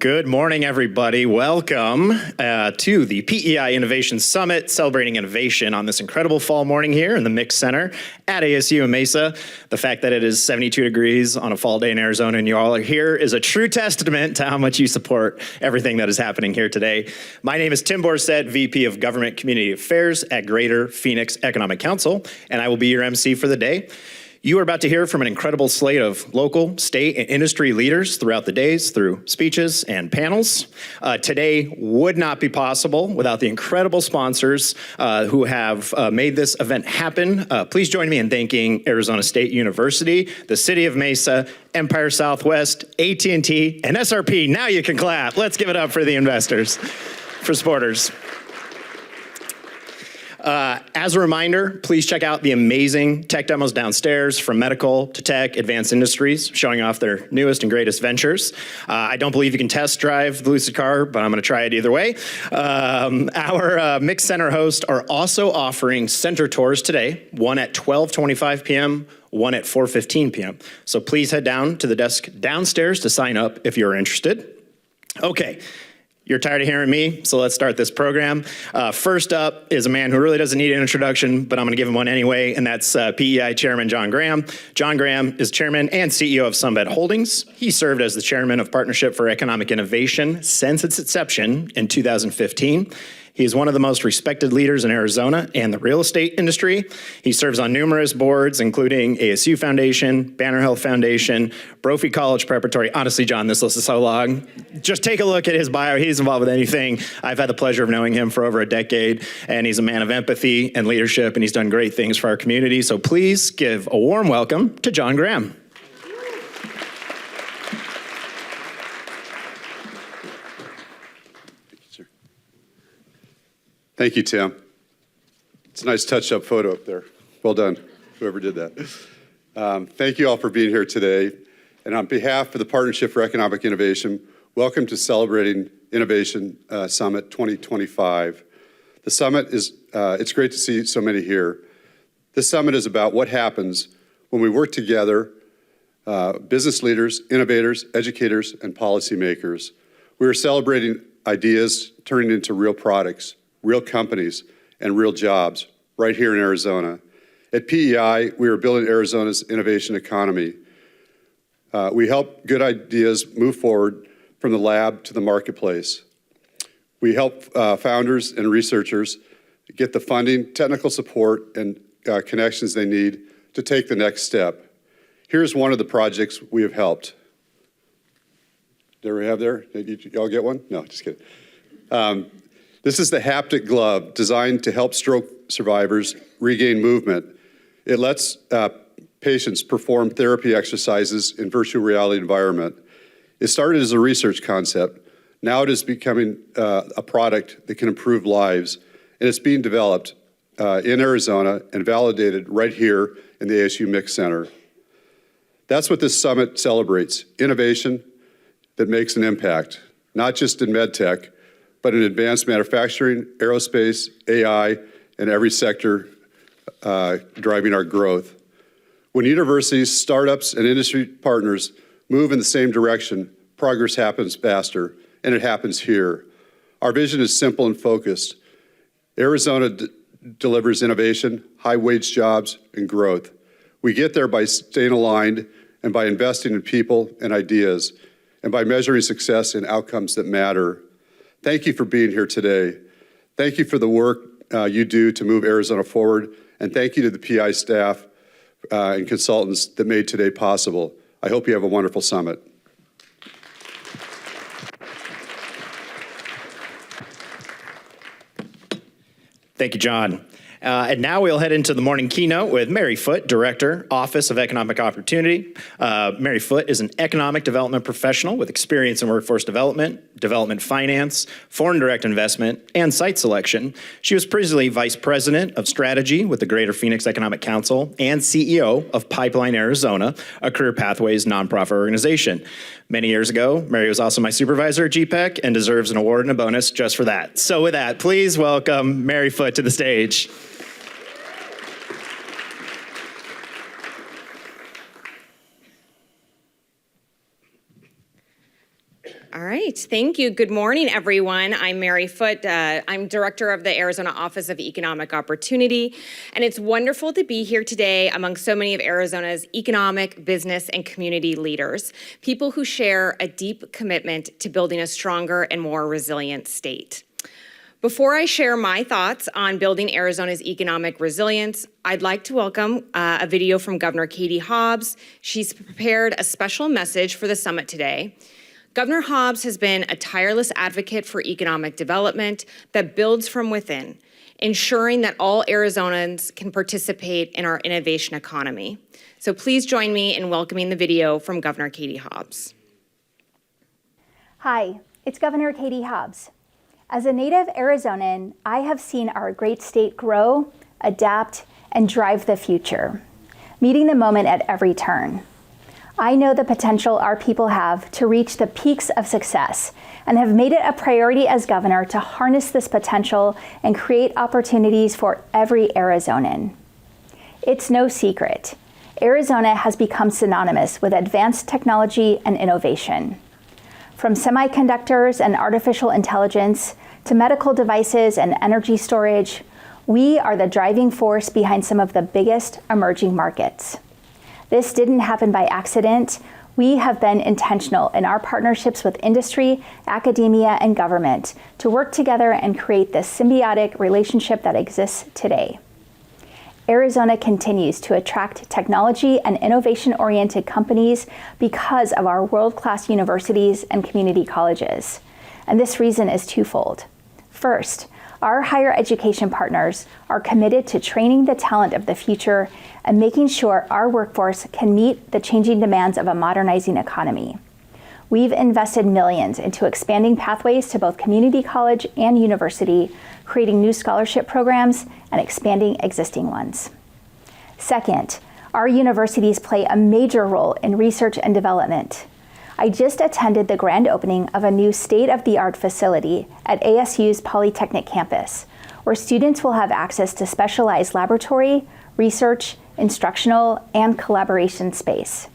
Good morning, everybody. Welcome to the PEI Innovation Summit, celebrating innovation on this incredible fall morning here in the Mix Center at ASU in Mesa. The fact that it is 72 degrees on a fall day in Arizona and you all are here is a true testament to how much you support everything that is happening here today. My name is Tim Borsett, VP of Government Community Affairs at Greater Phoenix Economic Council, and I will be your MC for the day. You are about to hear from an incredible slate of local, state, and industry leaders throughout the days through speeches and panels. Today would not be possible without the incredible sponsors who have made this event happen. Please join me in thanking Arizona State University, the City of Mesa, Empire Southwest, AT&T, and SRP. Now you can clap. Let's give it up for the investors, for supporters. As a reminder, please check out the amazing tech demos downstairs from medical to tech, advanced industries, showing off their newest and greatest ventures. I don't believe you can test drive the Lucid car, but I'm going to try it either way. Our Mix Center hosts are also offering center tours today, one at 12:25 p.m., one at 4:15 p.m. So please head down to the desk downstairs to sign up if you're interested. Okay. You're tired of hearing me, so let's start this program. First up is a man who really doesn't need an introduction, but I'm going to give him one anyway, and that's PEI Chairman John Graham. John Graham is Chairman and CEO of Sunbed Holdings. He served as the Chairman of Partnership for Economic Innovation since its inception in 2015. He is one of the most respected leaders in Arizona and the real estate industry. He serves on numerous boards, including ASU Foundation, Banner Health Foundation, Brophy College Preparatory. Honestly, John, this list is so long. Just take a look at his bio. He's involved with anything. I've had the pleasure of knowing him for over a decade, and he's a man of empathy and leadership, and he's done great things for our community. So please give a warm welcome to John Graham. Thank you, Tim. It's a nice touch-up photo up there. Well done, whoever did that. Thank you all for being here today. And on behalf of the Partnership for Economic Innovation, welcome to Celebrating Innovation Summit 2025. The summit is, it's great to see so many here. This summit is about what happens when we work together, business leaders, innovators, educators, and policymakers. We are celebrating ideas turning into real products, real companies, and real jobs right here in Arizona. At PEI, we are building Arizona's innovation economy. We help good ideas move forward from the lab to the marketplace. We help founders and researchers get the funding, technical support, and connections they need to take the next step. Here's one of the projects we have helped. Did we have there? Did y'all get one? No, just kidding. This is the haptic glove designed to help stroke survivors regain movement. It lets patients perform therapy exercises in virtual reality environment. It started as a research concept. Now it is becoming a product that can improve lives, and it's being developed in Arizona and validated right here in the ASU Mix Center. That's what this summit celebrates, innovation that makes an impact, not just in medtech, but in advanced manufacturing, aerospace, AI, and every sector driving our growth. When universities, startups, and industry partners move in the same direction, progress happens faster, and it happens here. Our vision is simple and focused. Arizona delivers innovation, high-wage jobs, and growth. We get there by staying aligned and by investing in people and ideas, and by measuring success in outcomes that matter. Thank you for being here today. Thank you for the work you do to move Arizona forward, and thank you to the PI staff and consultants that made today possible. I hope you have a wonderful summit. Thank you, John. And now we'll head into the morning keynote with Mary Foote, Director, Office of Economic Opportunity. Mary Foote is an economic development professional with experience in workforce development, development finance, foreign direct investment, and site selection. She was previously Vice President of Strategy with the Greater Phoenix Economic Council and CEO of Pipeline Arizona, a career pathways nonprofit organization. Many years ago, Mary was also my supervisor at GPEC and deserves an award and a bonus just for that. So with that, please welcome Mary Foote to the stage. All right, thank you. Good morning, everyone. I'm Mary Foote. I'm director of the Arizona Office of Economic Opportunity, and it's wonderful to be here today among so many of Arizona's economic, business, and community leaders, people who share a deep commitment to building a stronger and more resilient state. Before I share my thoughts on building Arizona's economic resilience, I'd like to welcome a video from Governor Katie Hobbs. She's prepared a special message for the summit today. Governor Hobbs has been a tireless advocate for economic development that builds from within, ensuring that all Arizonans can participate in our innovation economy. So please join me in welcoming the video from Governor Katie Hobbs. Hi, it's Governor Katie Hobbs. As a native Arizonan, I have seen our great state grow, adapt, and drive the future, meeting the moment at every turn. I know the potential our people have to reach the peaks of success and have made it a priority as governor to harness this potential and create opportunities for every Arizonan. It's no secret, Arizona has become synonymous with advanced technology and innovation. From semiconductors and artificial intelligence to medical devices and energy storage, we are the driving force behind some of the biggest emerging markets. This didn't happen by accident. We have been intentional in our partnerships with industry, academia, and government to work together and create this symbiotic relationship that exists today. Arizona continues to attract technology and innovation-oriented companies because of our world-class universities and community colleges. And this reason is twofold. First, our higher education partners are committed to training the talent of the future and making sure our workforce can meet the changing demands of a modernizing economy. We've invested millions into expanding pathways to both community college and university, creating new scholarship programs and expanding existing ones. Second, our universities play a major role in research and development. I just attended the grand opening of a new state-of-the-art facility at ASU's Polytechnic campus, where students will have access to specialized laboratory, research, instructional, and collaboration space.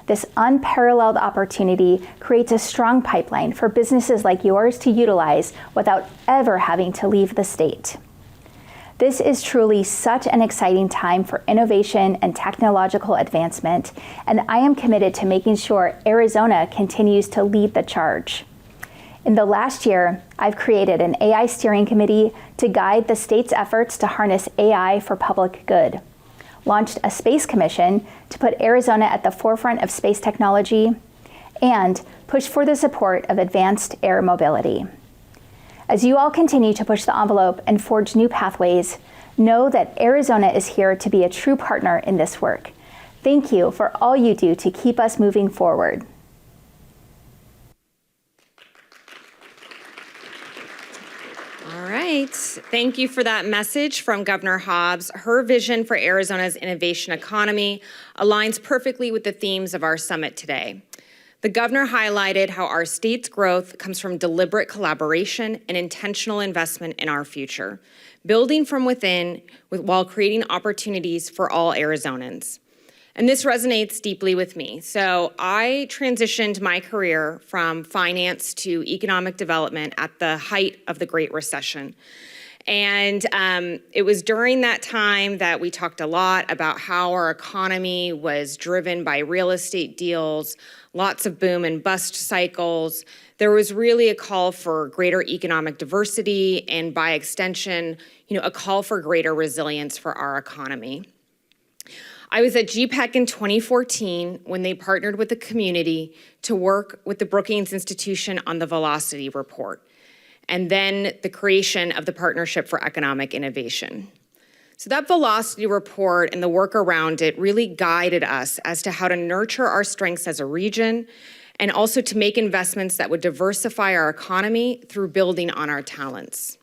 This unparalleled opportunity creates a strong pipeline for businesses like yours to utilize without ever having to leave the state. This is truly such an exciting time for innovation and technological advancement, and I am committed to making sure Arizona continues to lead the charge. In the last year, I've created an AI steering committee to guide the state's efforts to harness AI for public good, launched a space commission to put Arizona at the forefront of space technology, and pushed for the support of advanced air mobility. As you all continue to push the envelope and forge new pathways, know that Arizona is here to be a true partner in this work. Thank you for all you do to keep us moving forward. All right, thank you for that message from Governor Hobbs. Her vision for Arizona's innovation economy aligns perfectly with the themes of our summit today. The governor highlighted how our state's growth comes from deliberate collaboration and intentional investment in our future, building from within while creating opportunities for all Arizonans. And this resonates deeply with me. So I transitioned my career from finance to economic development at the height of the Great Recession. And it was during that time that we talked a lot about how our economy was driven by real estate deals, lots of boom and bust cycles. There was really a call for greater economic diversity and, by extension, a call for greater resilience for our economy. I was at GPEC in 2014 when they partnered with the community to work with the Brookings Institution on the Velocity Report, and then the creation of the Partnership for Economic Innovation. So that Velocity Report and the work around it really guided us as to how to nurture our strengths as a region and also to make investments that would diversify our economy through building on our talents.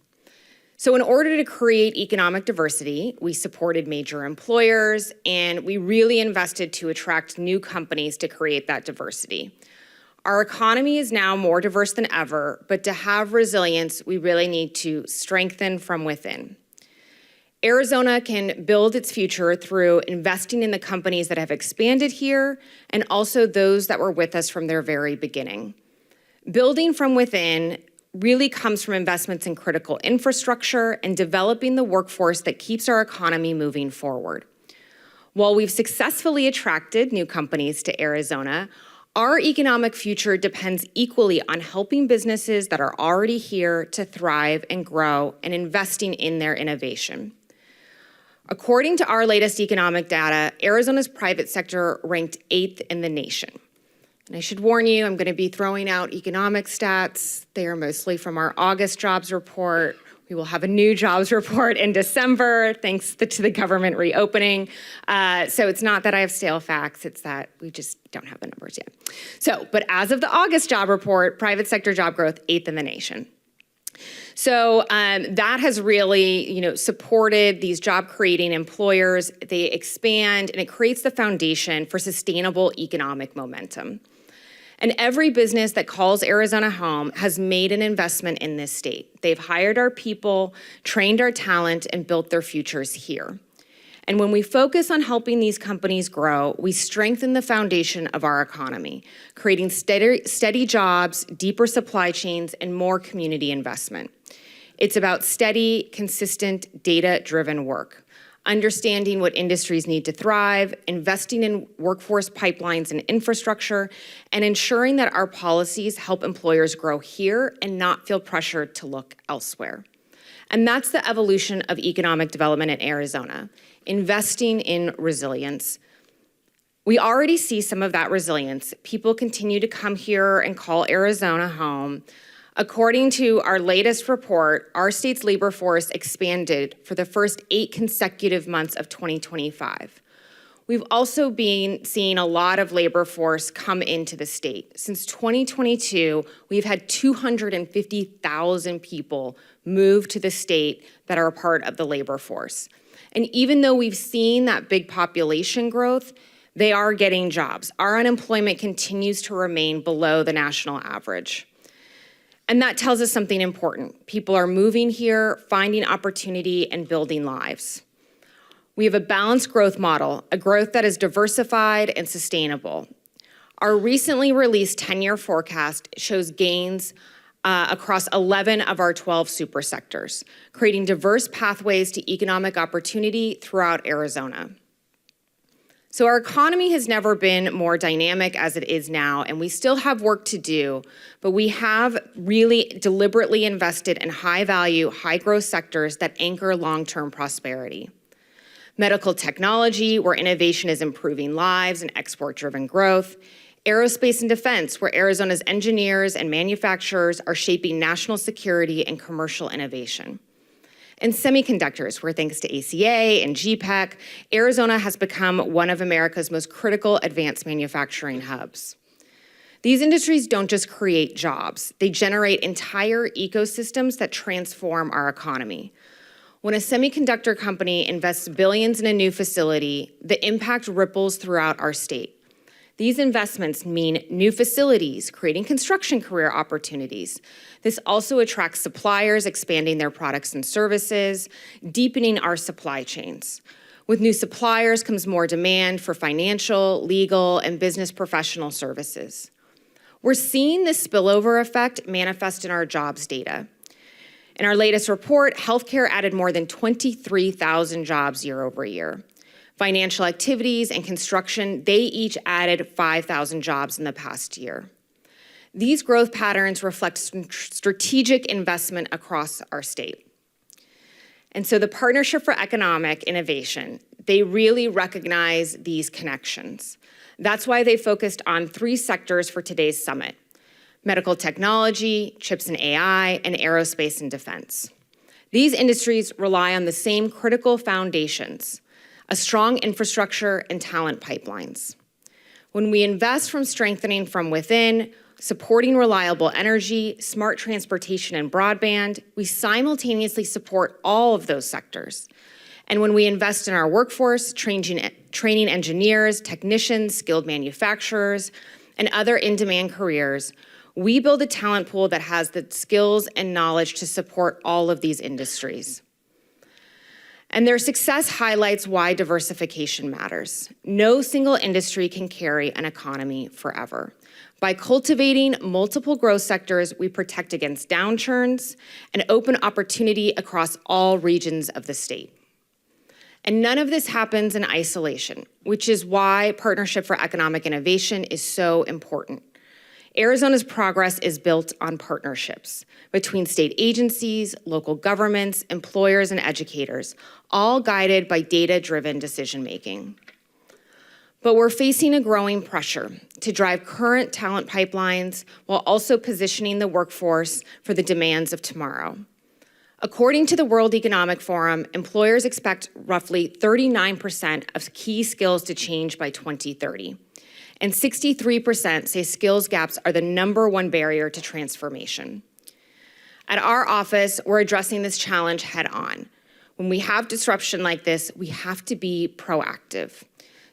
So in order to create economic diversity, we supported major employers and we really invested to attract new companies to create that diversity. Our economy is now more diverse than ever, but to have resilience, we really need to strengthen from within. Arizona can build its future through investing in the companies that have expanded here and also those that were with us from their very beginning. Building from within really comes from investments in critical infrastructure and developing the workforce that keeps our economy moving forward. While we've successfully attracted new companies to Arizona, our economic future depends equally on helping businesses that are already here to thrive and grow and investing in their innovation. According to our latest economic data, Arizona's private sector ranked 8th in the nation. And I should warn you, I'm going to be throwing out economic stats. They are mostly from our August jobs report. We will have a new jobs report in December, thanks to the government reopening. So it's not that I have stale facts, it's that we just don't have the numbers yet. But as of the August job report, private sector job growth, 8th in the nation. So that has really, supported these job-creating employers. They expand, and it creates the foundation for sustainable economic momentum. And every business that calls Arizona home has made an investment in this state. They've hired our people, trained our talent, and built their futures here. And when we focus on helping these companies grow, we strengthen the foundation of our economy, creating steady jobs, deeper supply chains, and more community investment. It's about steady, consistent, data-driven work, understanding what industries need to thrive, investing in workforce pipelines and infrastructure, and ensuring that our policies help employers grow here and not feel pressured to look elsewhere. And that's the evolution of economic development in Arizona, investing in resilience. We already see some of that resilience. People continue to come here and call Arizona home. According to our latest report, our state's labor force expanded for the first 8 consecutive months of 2025. We've also been seeing a lot of labor force come into the state. Since 2022, we've had 250,000 people move to the state that are a part of the labor force. And even though we've seen that big population growth, they are getting jobs. Our unemployment continues to remain below the national average. And that tells us something important. People are moving here, finding opportunity, and building lives. We have a balanced growth model, a growth that is diversified and sustainable. Our recently released 10-year forecast shows gains across 11 of our 12 super sectors, creating diverse pathways to economic opportunity throughout Arizona. So our economy has never been more dynamic as it is now, and we still have work to do, but we have really deliberately invested in high-value, high-growth sectors that anchor long-term prosperity. Medical technology, where innovation is improving lives and export-driven growth. Aerospace and Defense, where Arizona's engineers and manufacturers are shaping national security and commercial innovation. And semiconductors, where thanks to ACA and GPEC, Arizona has become one of America's most critical advanced manufacturing hubs. These industries don't just create jobs, they generate entire ecosystems that transform our economy. When a semiconductor company invests billions in a new facility, the impact ripples throughout our state. These investments mean new facilities, creating construction career opportunities. This also attracts suppliers expanding their products and services, deepening our supply chains. With new suppliers comes more demand for financial, legal, and business professional services. We're seeing this spillover effect manifest in our jobs data. In our latest report, healthcare added more than 23,000 jobs year over year. Financial activities and construction, they each added 5,000 jobs in the past year. These growth patterns reflect strategic investment across our state. And so the Partnership for Economic Innovation, they really recognize these connections. That's why they focused on 3 sectors for today's summit: medical technology, chips and AI, and aerospace and defense. These industries rely on the same critical foundations: a strong infrastructure and talent pipelines. When we invest from strengthening from within, supporting reliable energy, smart transportation, and broadband, we simultaneously support all of those sectors. And when we invest in our workforce, training engineers, technicians, skilled manufacturers, and other in-demand careers, we build a talent pool that has the skills and knowledge to support all of these industries. And their success highlights why diversification matters. No single industry can carry an economy forever. By cultivating multiple growth sectors, we protect against downturns and open opportunity across all regions of the state. And none of this happens in isolation, which is why Partnership for Economic Innovation is so important. Arizona's progress is built on partnerships between state agencies, local governments, employers, and educators, all guided by data-driven decision-making. But we're facing a growing pressure to drive current talent pipelines while also positioning the workforce for the demands of tomorrow. According to the World Economic Forum, employers expect roughly 39% of key skills to change by 2030. And 63% say skills gaps are the #1 barrier to transformation. At our office, we're addressing this challenge head on. When we have disruption like this, we have to be proactive.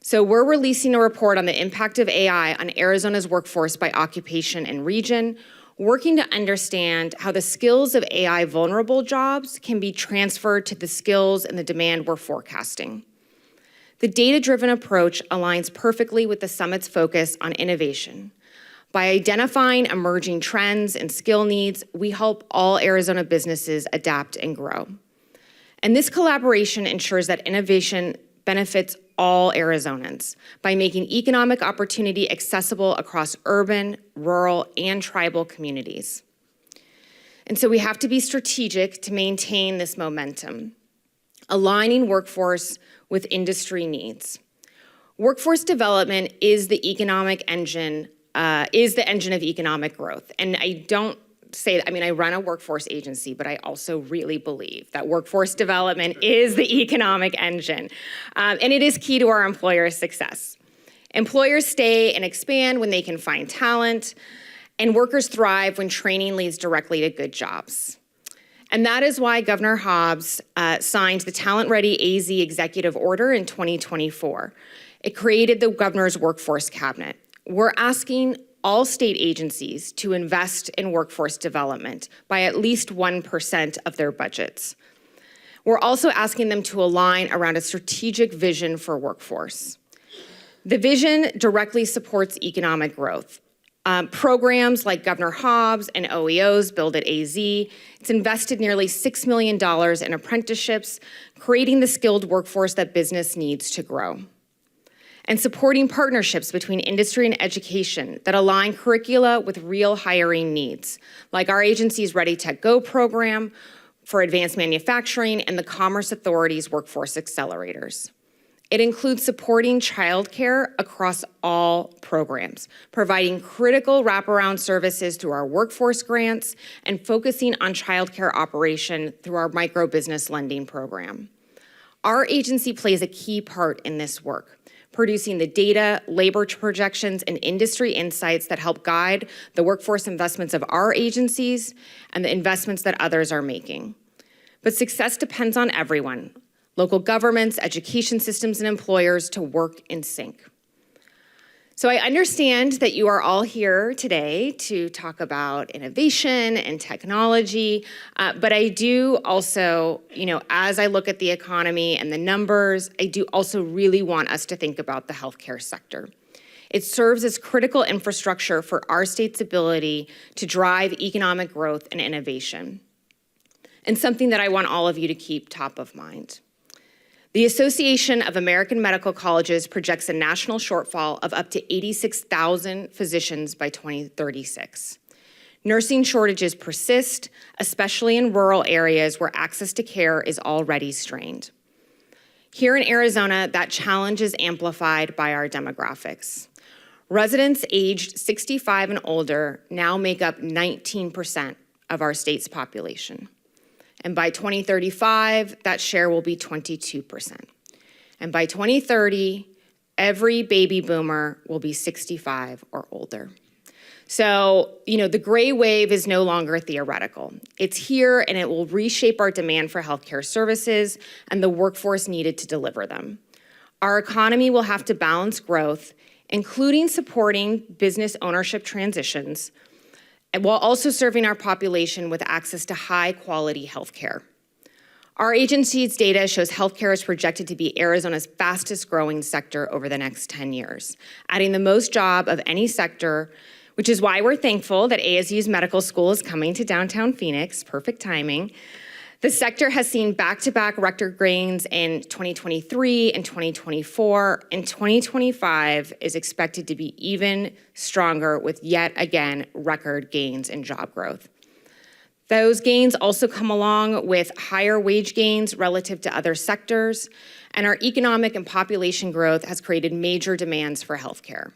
So we're releasing a report on the impact of AI on Arizona's workforce by occupation and region, working to understand how the skills of AI vulnerable jobs can be transferred to the skills and the demand we're forecasting. The data-driven approach aligns perfectly with the summit's focus on innovation. By identifying emerging trends and skill needs, we help all Arizona businesses adapt and grow. And this collaboration ensures that innovation benefits all Arizonans by making economic opportunity accessible across urban, rural, and tribal communities. And so we have to be strategic to maintain this momentum, aligning workforce with industry needs. Workforce development is the economic engine, is the engine of economic growth. And I don't say that, I run a workforce agency, but I also really believe that workforce development is the economic engine. And it is key to our employers' success. Employers stay and expand when they can find talent, and workers thrive when training leads directly to good jobs. And that is why Governor Hobbs signed the Talent Ready AZ Executive Order in 2024. It created the governor's workforce cabinet. We're asking all state agencies to invest in workforce development by at least 1% of their budgets. We're also asking them to align around a strategic vision for workforce. The vision directly supports economic growth. Programs like Governor Hobbs and OEO's Build at AZ, it's invested nearly $6 million in apprenticeships, creating the skilled workforce that business needs to grow. And supporting partnerships between industry and education that align curricula with real hiring needs, like our agency's Ready Tech Go program for advanced manufacturing and the Commerce Authority's Workforce Accelerators. It includes supporting childcare across all programs, providing critical wraparound services through our workforce grants, and focusing on childcare operation through our microbusiness lending program. Our agency plays a key part in this work, producing the data, labor projections, and industry insights that help guide the workforce investments of our agencies and the investments that others are making. But success depends on everyone, local governments, education systems, and employers to work in sync. So I understand that you are all here today to talk about innovation and technology, but I do also, as I look at the economy and the numbers, I do also really want us to think about the healthcare sector. It serves as critical infrastructure for our state's ability to drive economic growth and innovation, and something that I want all of you to keep top of mind. The Association of American Medical Colleges projects a national shortfall of up to 86,000 physicians by 2036. Nursing shortages persist, especially in rural areas where access to care is already strained. Here in Arizona, that challenge is amplified by our demographics. Residents aged 65 and older now make up 19% of our state's population. And by 2035, that share will be 22%. And by 2030, every baby boomer will be 65 or older. So, the gray wave is no longer theoretical. It's here, and it will reshape our demand for healthcare services and the workforce needed to deliver them. Our economy will have to balance growth, including supporting business ownership transitions, while also serving our population with access to high-quality health care. Our agency's data shows healthcare is projected to be Arizona's fastest growing sector over the next 10 years, adding the most job of any sector, which is why we're thankful that ASU's medical school is coming to downtown Phoenix, perfect timing. The sector has seen back-to-back record gains in 2023 and 2024, and 2025 is expected to be even stronger with yet again record gains in job growth. Those gains also come along with higher wage gains relative to other sectors, and our economic and population growth has created major demands for healthcare.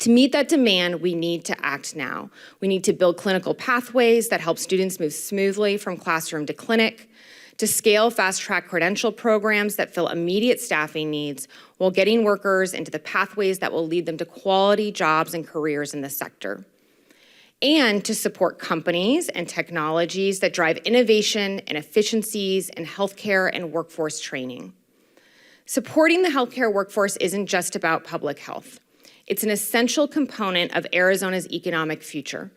To meet that demand, we need to act now. We need to build clinical pathways that help students move smoothly from classroom to clinic, to scale fast-track credential programs that fill immediate staffing needs while getting workers into the pathways that will lead them to quality jobs and careers in the sector, and to support companies and technologies that drive innovation and efficiencies in healthcare and workforce training. Supporting the healthcare workforce isn't just about public health. It's an essential component of Arizona's economic future,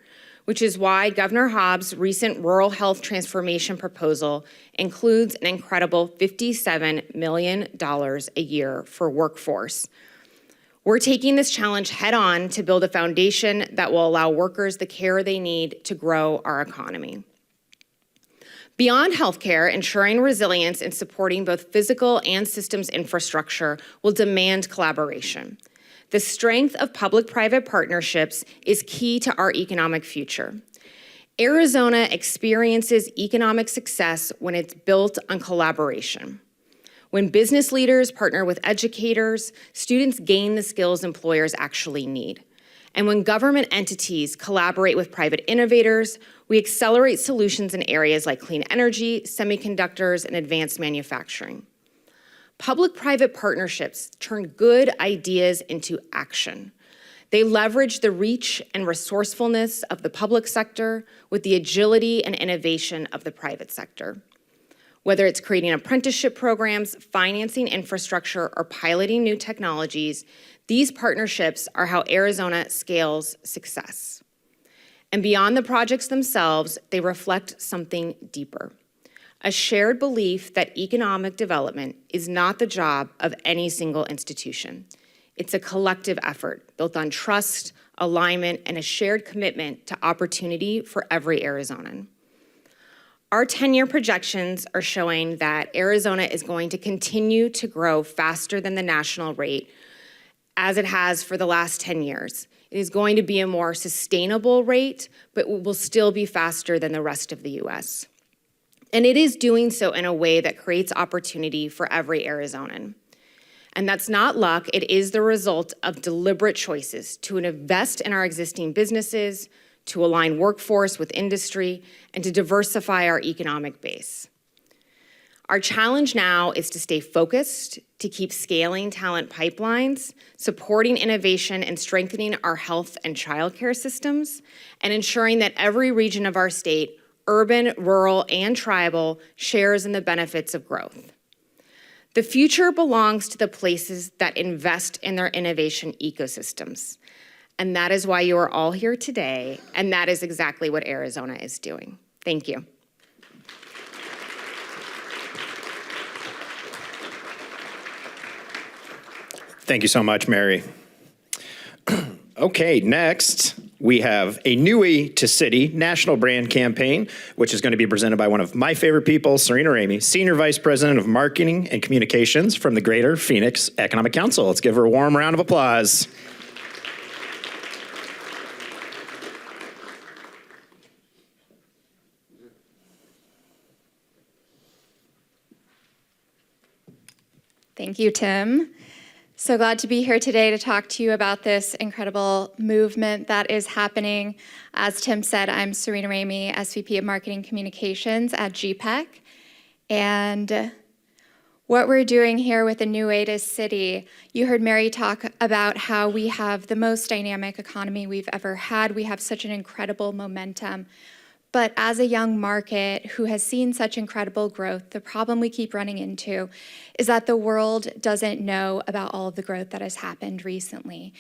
which is why Governor Hobbs' recent rural health transformation proposal includes an incredible $57 million a year for workforce. We're taking this challenge head on to build a foundation that will allow workers the care they need to grow our economy. Beyond healthcare, ensuring resilience and supporting both physical and systems infrastructure will demand collaboration. The strength of public-private partnerships is key to our economic future. Arizona experiences economic success when it's built on collaboration. When business leaders partner with educators, students gain the skills employers actually need. And when government entities collaborate with private innovators, we accelerate solutions in areas like clean energy, semiconductors, and advanced manufacturing. Public-private partnerships turn good ideas into action. They leverage the reach and resourcefulness of the public sector with the agility and innovation of the private sector. Whether it's creating apprenticeship programs, financing infrastructure, or piloting new technologies, these partnerships are how Arizona scales success. And beyond the projects themselves, they reflect something deeper. A shared belief that economic development is not the job of any single institution. It's a collective effort built on trust, alignment, and a shared commitment to opportunity for every Arizonan. Our 10-year projections are showing that Arizona is going to continue to grow faster than the national rate, as it has for the last 10 years. It is going to be a more sustainable rate, but will still be faster than the rest of the US. And it is doing so in a way that creates opportunity for every Arizonan. And that's not luck, it is the result of deliberate choices to invest in our existing businesses, to align workforce with industry, and to diversify our economic base. Our challenge now is to stay focused, to keep scaling talent pipelines, supporting innovation and strengthening our health and childcare systems, and ensuring that every region of our state, urban, rural, and tribal, shares in the benefits of growth. The future belongs to the places that invest in their innovation ecosystems. And that is why you are all here today, and that is exactly what Arizona is doing. Thank you. Thank you so much, Mary. Okay, next we have a Newy to City national brand campaign, which is going to be presented by one of my favorite people, Serena Ramey, Senior Vice President of Marketing and Communications from the Greater Phoenix Economic Council. Let's give her a warm round of applause. Thank you, Tim. So glad to be here today to talk to you about this incredible movement that is happening. As Tim said, I'm Serena Ramey, SVP of Marketing Communications at GPEC. And what we're doing here with the Newy to City, you heard Mary talk about how we have the most dynamic economy we've ever had. We have such an incredible momentum. But as a young market who has seen such incredible growth, the problem we keep running into is that the world doesn't know about all of the growth that has happened recently.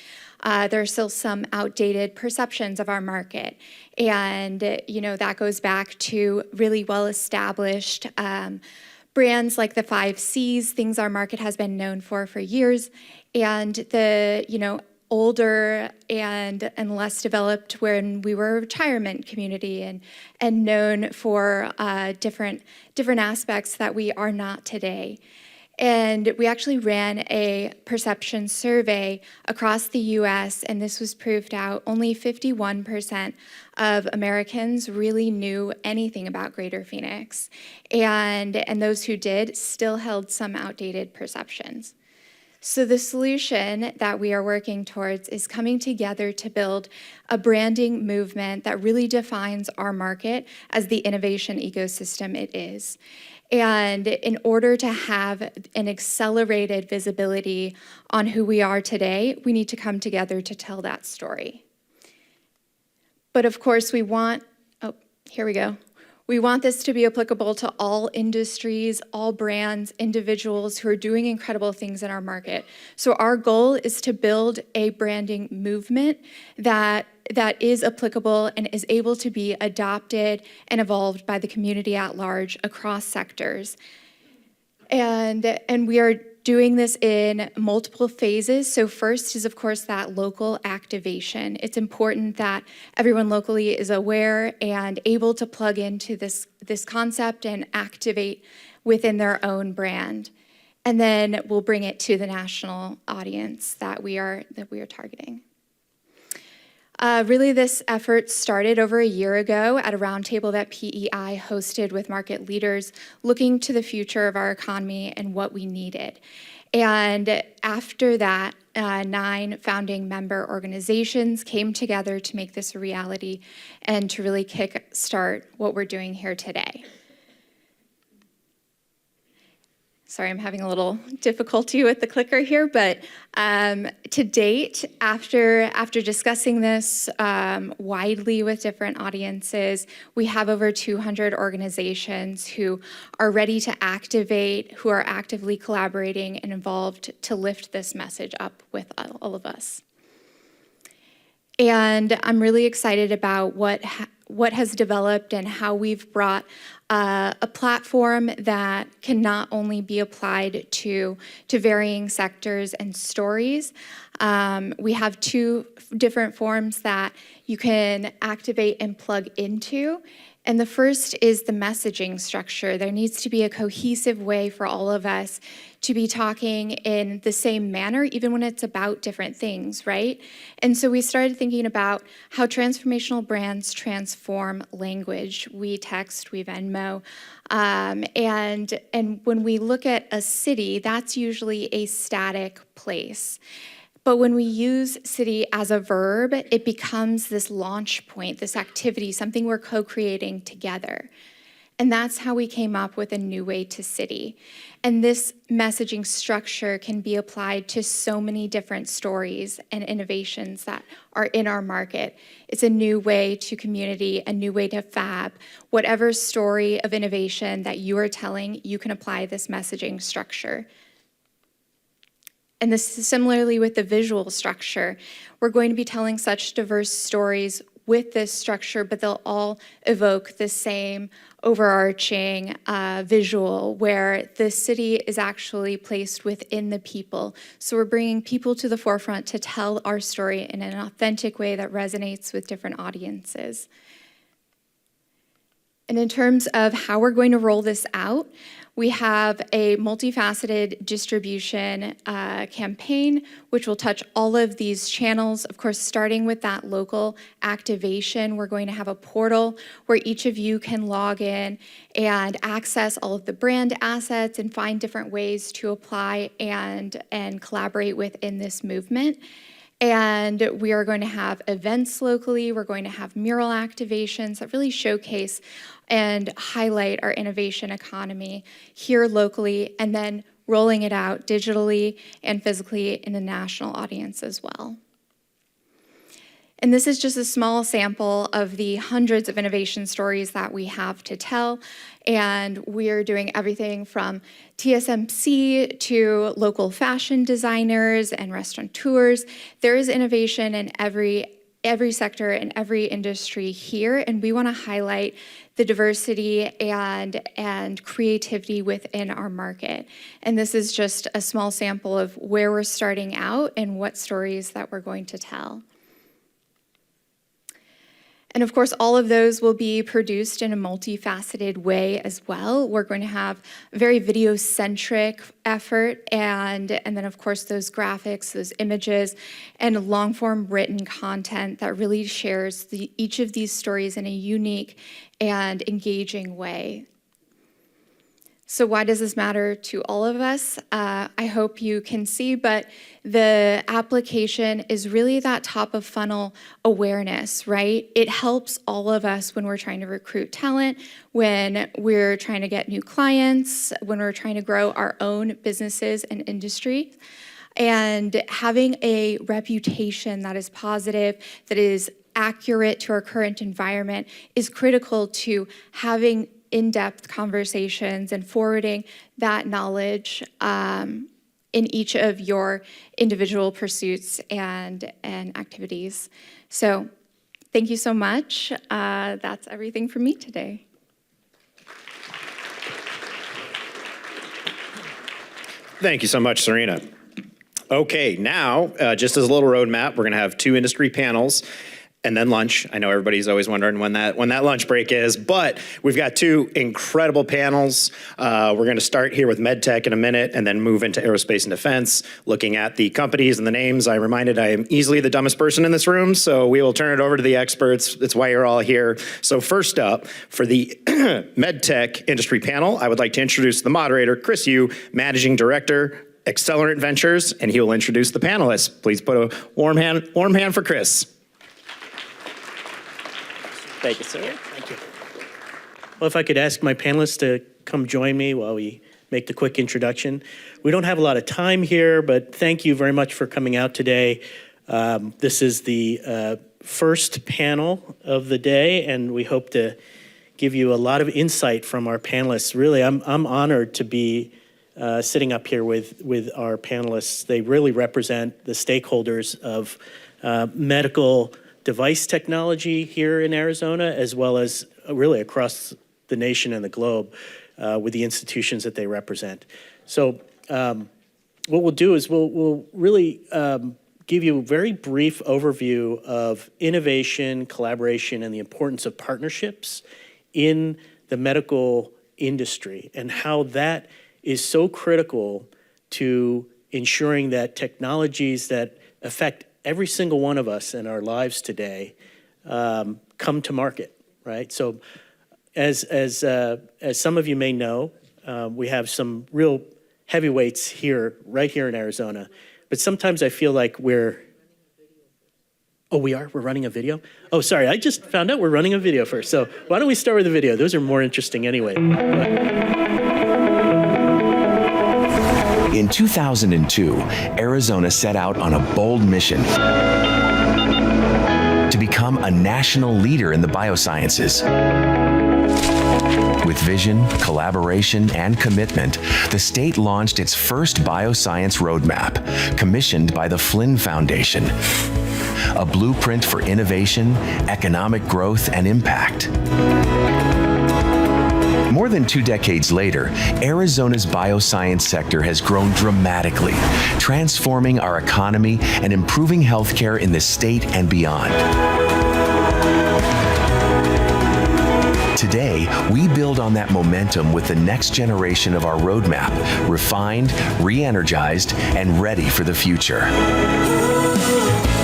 There are still some outdated perceptions of our market. And, that goes back to really well-established brands like the 5 Cs, things our market has been known for years, and the, older and less developed when we were a retirement community and known for different aspects that we are not today. And we actually ran a perception survey across the US, and this was proved out. Only 51% of Americans really knew anything about Greater Phoenix. And those who did still held some outdated perceptions. So the solution that we are working towards is coming together to build a branding movement that really defines our market as the innovation ecosystem it is. And in order to have an accelerated visibility on who we are today, we need to come together to tell that story. But of course, we want this to be applicable to all industries, all brands, individuals who are doing incredible things in our market. So our goal is to build a branding movement that is applicable and is able to be adopted and evolved by the community at large across sectors. And we are doing this in multiple phases. So first is, of course, that local activation. It's important that everyone locally is aware and able to plug into this concept and activate within their own brand. And then we'll bring it to the national audience that we are targeting. Really, this effort started over a year ago at a roundtable that PEI hosted with market leaders looking to the future of our economy and what we needed. And after that, 9 founding member organizations came together to make this a reality and to really kickstart what we're doing here today. Sorry, I'm having a little difficulty with the clicker here, but to date, after discussing this widely with different audiences, we have over 200 organizations who are ready to activate, who are actively collaborating and involved to lift this message up with all of us. And I'm really excited about what has developed and how we've brought a platform that can not only be applied to varying sectors and stories. We have 2 different forms that you can activate and plug into. And the first is the messaging structure. There needs to be a cohesive way for all of us to be talking in the same manner, even when it's about different things, right? And so we started thinking about how transformational brands transform language. We text, we Venmo, and when we look at a city, that's usually a static place. But when we use city as a verb, it becomes this launch point, this activity, something we're co-creating together. And that's how we came up with a new way to city. And this messaging structure can be applied to so many different stories and innovations that are in our market. It's a new way to community, a new way to fab. Whatever story of innovation that you are telling, you can apply this messaging structure. And this is similarly with the visual structure. We're going to be telling such diverse stories with this structure, but they'll all evoke the same overarching visual where the city is actually placed within the people. So we're bringing people to the forefront to tell our story in an authentic way that resonates with different audiences. And in terms of how we're going to roll this out, we have a multifaceted distribution campaign, which will touch all of these channels. Of course, starting with that local activation, we're going to have a portal where each of you can log in and access all of the brand assets and find different ways to apply and collaborate within this movement. And we are going to have events locally. We're going to have mural activations that really showcase and highlight our innovation economy here locally, and then rolling it out digitally and physically in a national audience as well. And this is just a small sample of the hundreds of innovation stories that we have to tell. And we're doing everything from TSMC to local fashion designers and restaurateurs. There is innovation in every sector and every industry here, and we want to highlight the diversity and creativity within our market. And this is just a small sample of where we're starting out and what stories that we're going to tell. And of course, all of those will be produced in a multifaceted way as well. We're going to have a very video-centric effort, and then of course those graphics, those images, and long-form written content that really shares each of these stories in a unique and engaging way. So why does this matter to all of us? I hope you can see, but the application is really that top of funnel awareness, right? It helps all of us when we're trying to recruit talent, when we're trying to get new clients, when we're trying to grow our own businesses and industry. And having a reputation that is positive, that is accurate to our current environment is critical to having in-depth conversations and forwarding that knowledge in each of your individual pursuits and activities. So thank you so much. That's everything from me today. Thank you so much, Serena. Okay, now, just as a little roadmap, we're going to have 2 industry panels and then lunch. I know everybody's always wondering when that lunch break is, but we've got 2 incredible panels. We're going to start here with medtech in a minute and then move into aerospace and defense, looking at the companies and the names. I'm reminded I am easily the dumbest person in this room, so we will turn it over to the experts. That's why you're all here. So first up, for the medtech industry panel, I would like to introduce the moderator, Chris Yu, Managing Director, Accelerant Ventures, and he will introduce the panelists. Please put a warm hand for Chris. Thank you, sir. Thank you. Well, if I could ask my panelists to come join me while we make the quick introduction. We don't have a lot of time here, but thank you very much for coming out today. This is the first panel of the day, and we hope to give you a lot of insight from our panelists. Really, I'm honored to be sitting up here with our panelists. They really represent the stakeholders of medical device technology here in Arizona, as well as really across the nation and the globe with the institutions that they represent. So what we'll do is we'll really give you a very brief overview of innovation, collaboration, and the importance of partnerships in the medical industry and how that is so critical to ensuring that technologies that affect every single one of us in our lives today come to market, right? So as some of you may know, we have some real heavyweights here, right here in Arizona. But sometimes I feel like we're running a video? Oh, sorry, I just found out we're running a video first. So why don't we start with the video? Those are more interesting anyway. In 2002, Arizona set out on a bold mission to become a national leader in the biosciences. With vision, collaboration, and commitment, the state launched its first bioscience roadmap, commissioned by the Flynn Foundation, a blueprint for innovation, economic growth, and impact. More than 2 decades later, Arizona's bioscience sector has grown dramatically, transforming our economy and improving healthcare in the state and beyond. Today, we build on that momentum with the next generation of our roadmap, refined, re-energized, and ready for the future.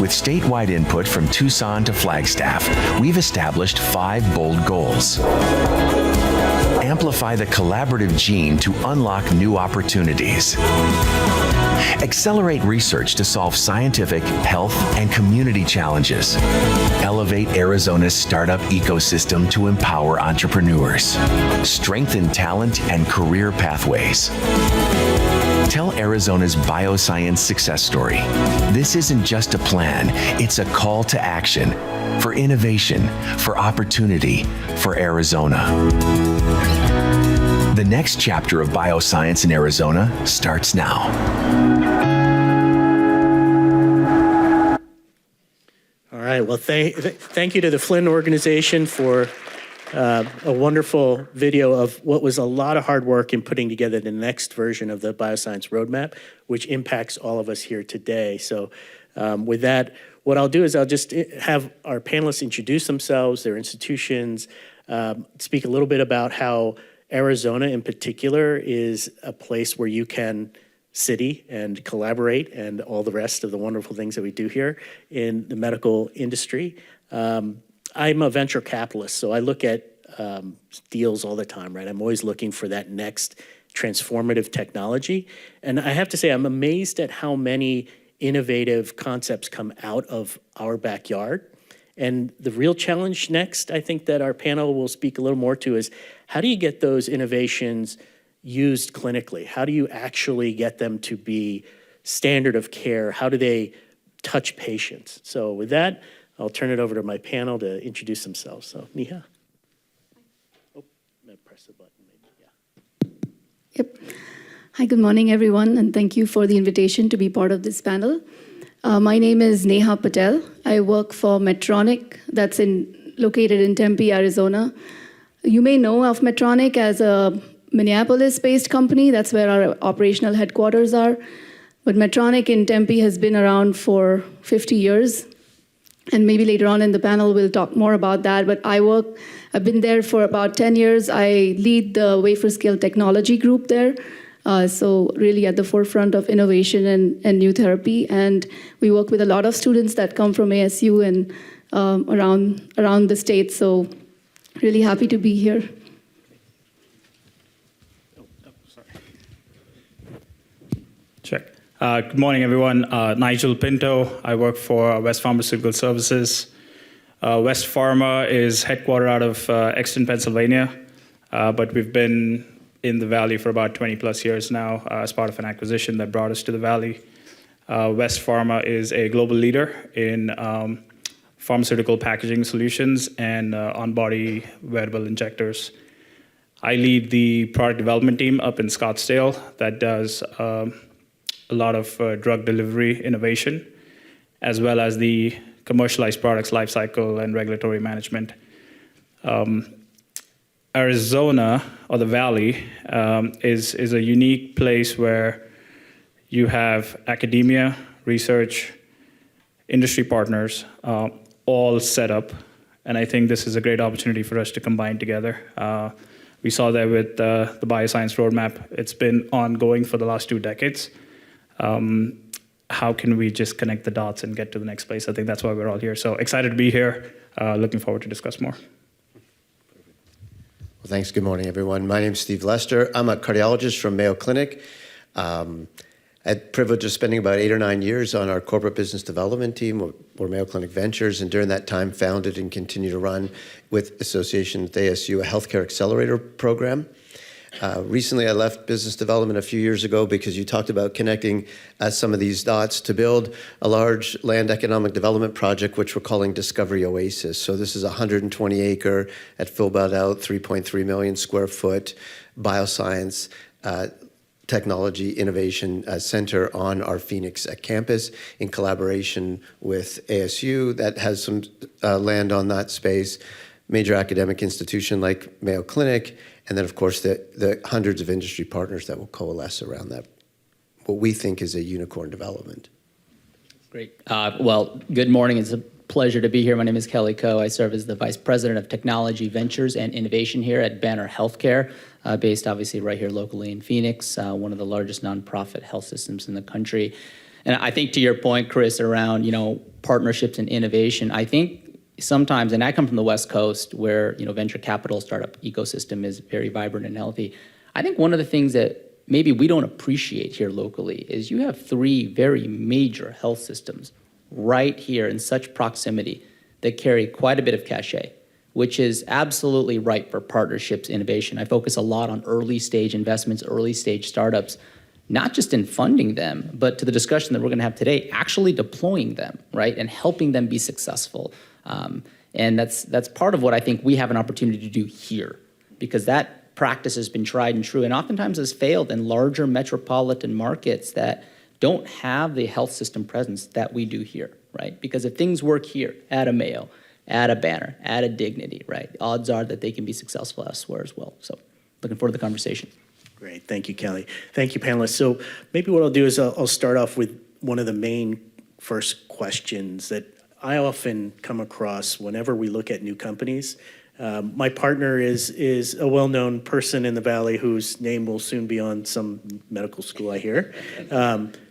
With statewide input from Tucson to Flagstaff, we've established 5 bold goals. Amplify the collaborative gene to unlock new opportunities. Accelerate research to solve scientific, health, and community challenges. Elevate Arizona's startup ecosystem to empower entrepreneurs. Strengthen talent and career pathways. Tell Arizona's bioscience success story. This isn't just a plan, it's a call to action for innovation, for opportunity, for Arizona. The next chapter of bioscience in Arizona starts now. All right. Well, thank you to the Flynn organization for a wonderful video of what was a lot of hard work in putting together the next version of the bioscience roadmap, which impacts all of us here today. So with that, what I'll do is I'll just have our panelists introduce themselves, their institutions, speak a little bit about how Arizona in particular is a place where you can city and collaborate and all the rest of the wonderful things that we do here in the medical industry. I'm a venture capitalist, so I look at deals all the time, right? I'm always looking for that next transformative technology. And I have to say, I'm amazed at how many innovative concepts come out of our backyard. And the real challenge next, I think that our panel will speak a little more to, is how do you get those innovations used clinically? How do you actually get them to be standard of care? How do they touch patients? So with that, I'll turn it over to my panel to introduce themselves. So, Neha. Oh, I'm going to press the button maybe, yeah. Yep. Hi, good morning, everyone, and thank you for the invitation to be part of this panel. My name is Neha Patel. I work for Medtronic, that's located in Tempe, Arizona. You may know of Medtronic as a Minneapolis-based company. That's where our operational headquarters are. But Medtronic in Tempe has been around for 50 years. And maybe later on in the panel, we'll talk more about that. But I've been there for about 10 years. I lead the wafer scale technology group there. So really at the forefront of innovation and new therapy. And we work with a lot of students that come from ASU and around the state. So really happy to be here. Check. Good morning, everyone. Nigel Pinto. I work for West Pharmaceutical Services. West Pharma is headquartered out of Exton, Pennsylvania, but we've been in the Valley for about 20 plus years now as part of an acquisition that brought us to the Valley. West Pharma is a global leader in pharmaceutical packaging solutions and on-body wearable injectors. I lead the product development team up in Scottsdale that does a lot of drug delivery innovation, as well as the commercialized products lifecycle and regulatory management. Arizona, or the Valley, is a unique place where you have academia, research, industry partners, all set up. And I think this is a great opportunity for us to combine together. We saw that with the bioscience roadmap. It's been ongoing for the last 2 decades. How can we just connect the dots and get to the next place? I think that's why we're all here. So excited to be here. Looking forward to discuss more. Well, thanks. Good morning, everyone. My name is Steve Lester. I'm a cardiologist from Mayo Clinic. I had the privilege of spending about 8 or 9 years on our corporate business development team, or Mayo Clinic Ventures, and during that time founded and continue to run with association with ASU a healthcare accelerator program. Recently, I left business development a few years ago because you talked about connecting some of these dots to build a large land economic development project, which we're calling Discovery Oasis. So this is a 120-acre, at full build-out, 3.3 million square foot bioscience technology innovation center on our Phoenix campus in collaboration with ASU that has some land on that space, major academic institution like Mayo Clinic, and then, of course, the hundreds of industry partners that will coalesce around that, what we think is a unicorn development. Great. Well, good morning. It's a pleasure to be here. My name is Kelly Coe. I serve as the Vice President of Technology, Ventures, and Innovation here at Banner Healthcare, based obviously right here locally in Phoenix, one of the largest nonprofit health systems in the country. And I think to your point, Chris, around, partnerships and innovation, I think sometimes, and I come from the West Coast where, venture capital startup ecosystem is very vibrant and healthy. I think one of the things that maybe we don't appreciate here locally is you have 3 very major health systems right here in such proximity that carry quite a bit of cachet, which is absolutely ripe for partnerships, innovation. I focus a lot on early stage investments, early stage startups. not just in funding them, but to the discussion that we're going to have today, actually deploying them, right, and helping them be successful. And that's part of what I think we have an opportunity to do here, because that practice has been tried and true and oftentimes has failed in larger metropolitan markets that don't have the health system presence that we do here, right? Because if things work here at a Mayo, at a Banner, at a Dignity, right, odds are that they can be successful elsewhere as well. So looking forward to the conversation. Great. Thank you, Kelly. Thank you, panelists. So maybe what I'll do is I'll start off with one of the main first questions that I often come across whenever we look at new companies. My partner is a well-known person in the Valley whose name will soon be on some medical school, I hear.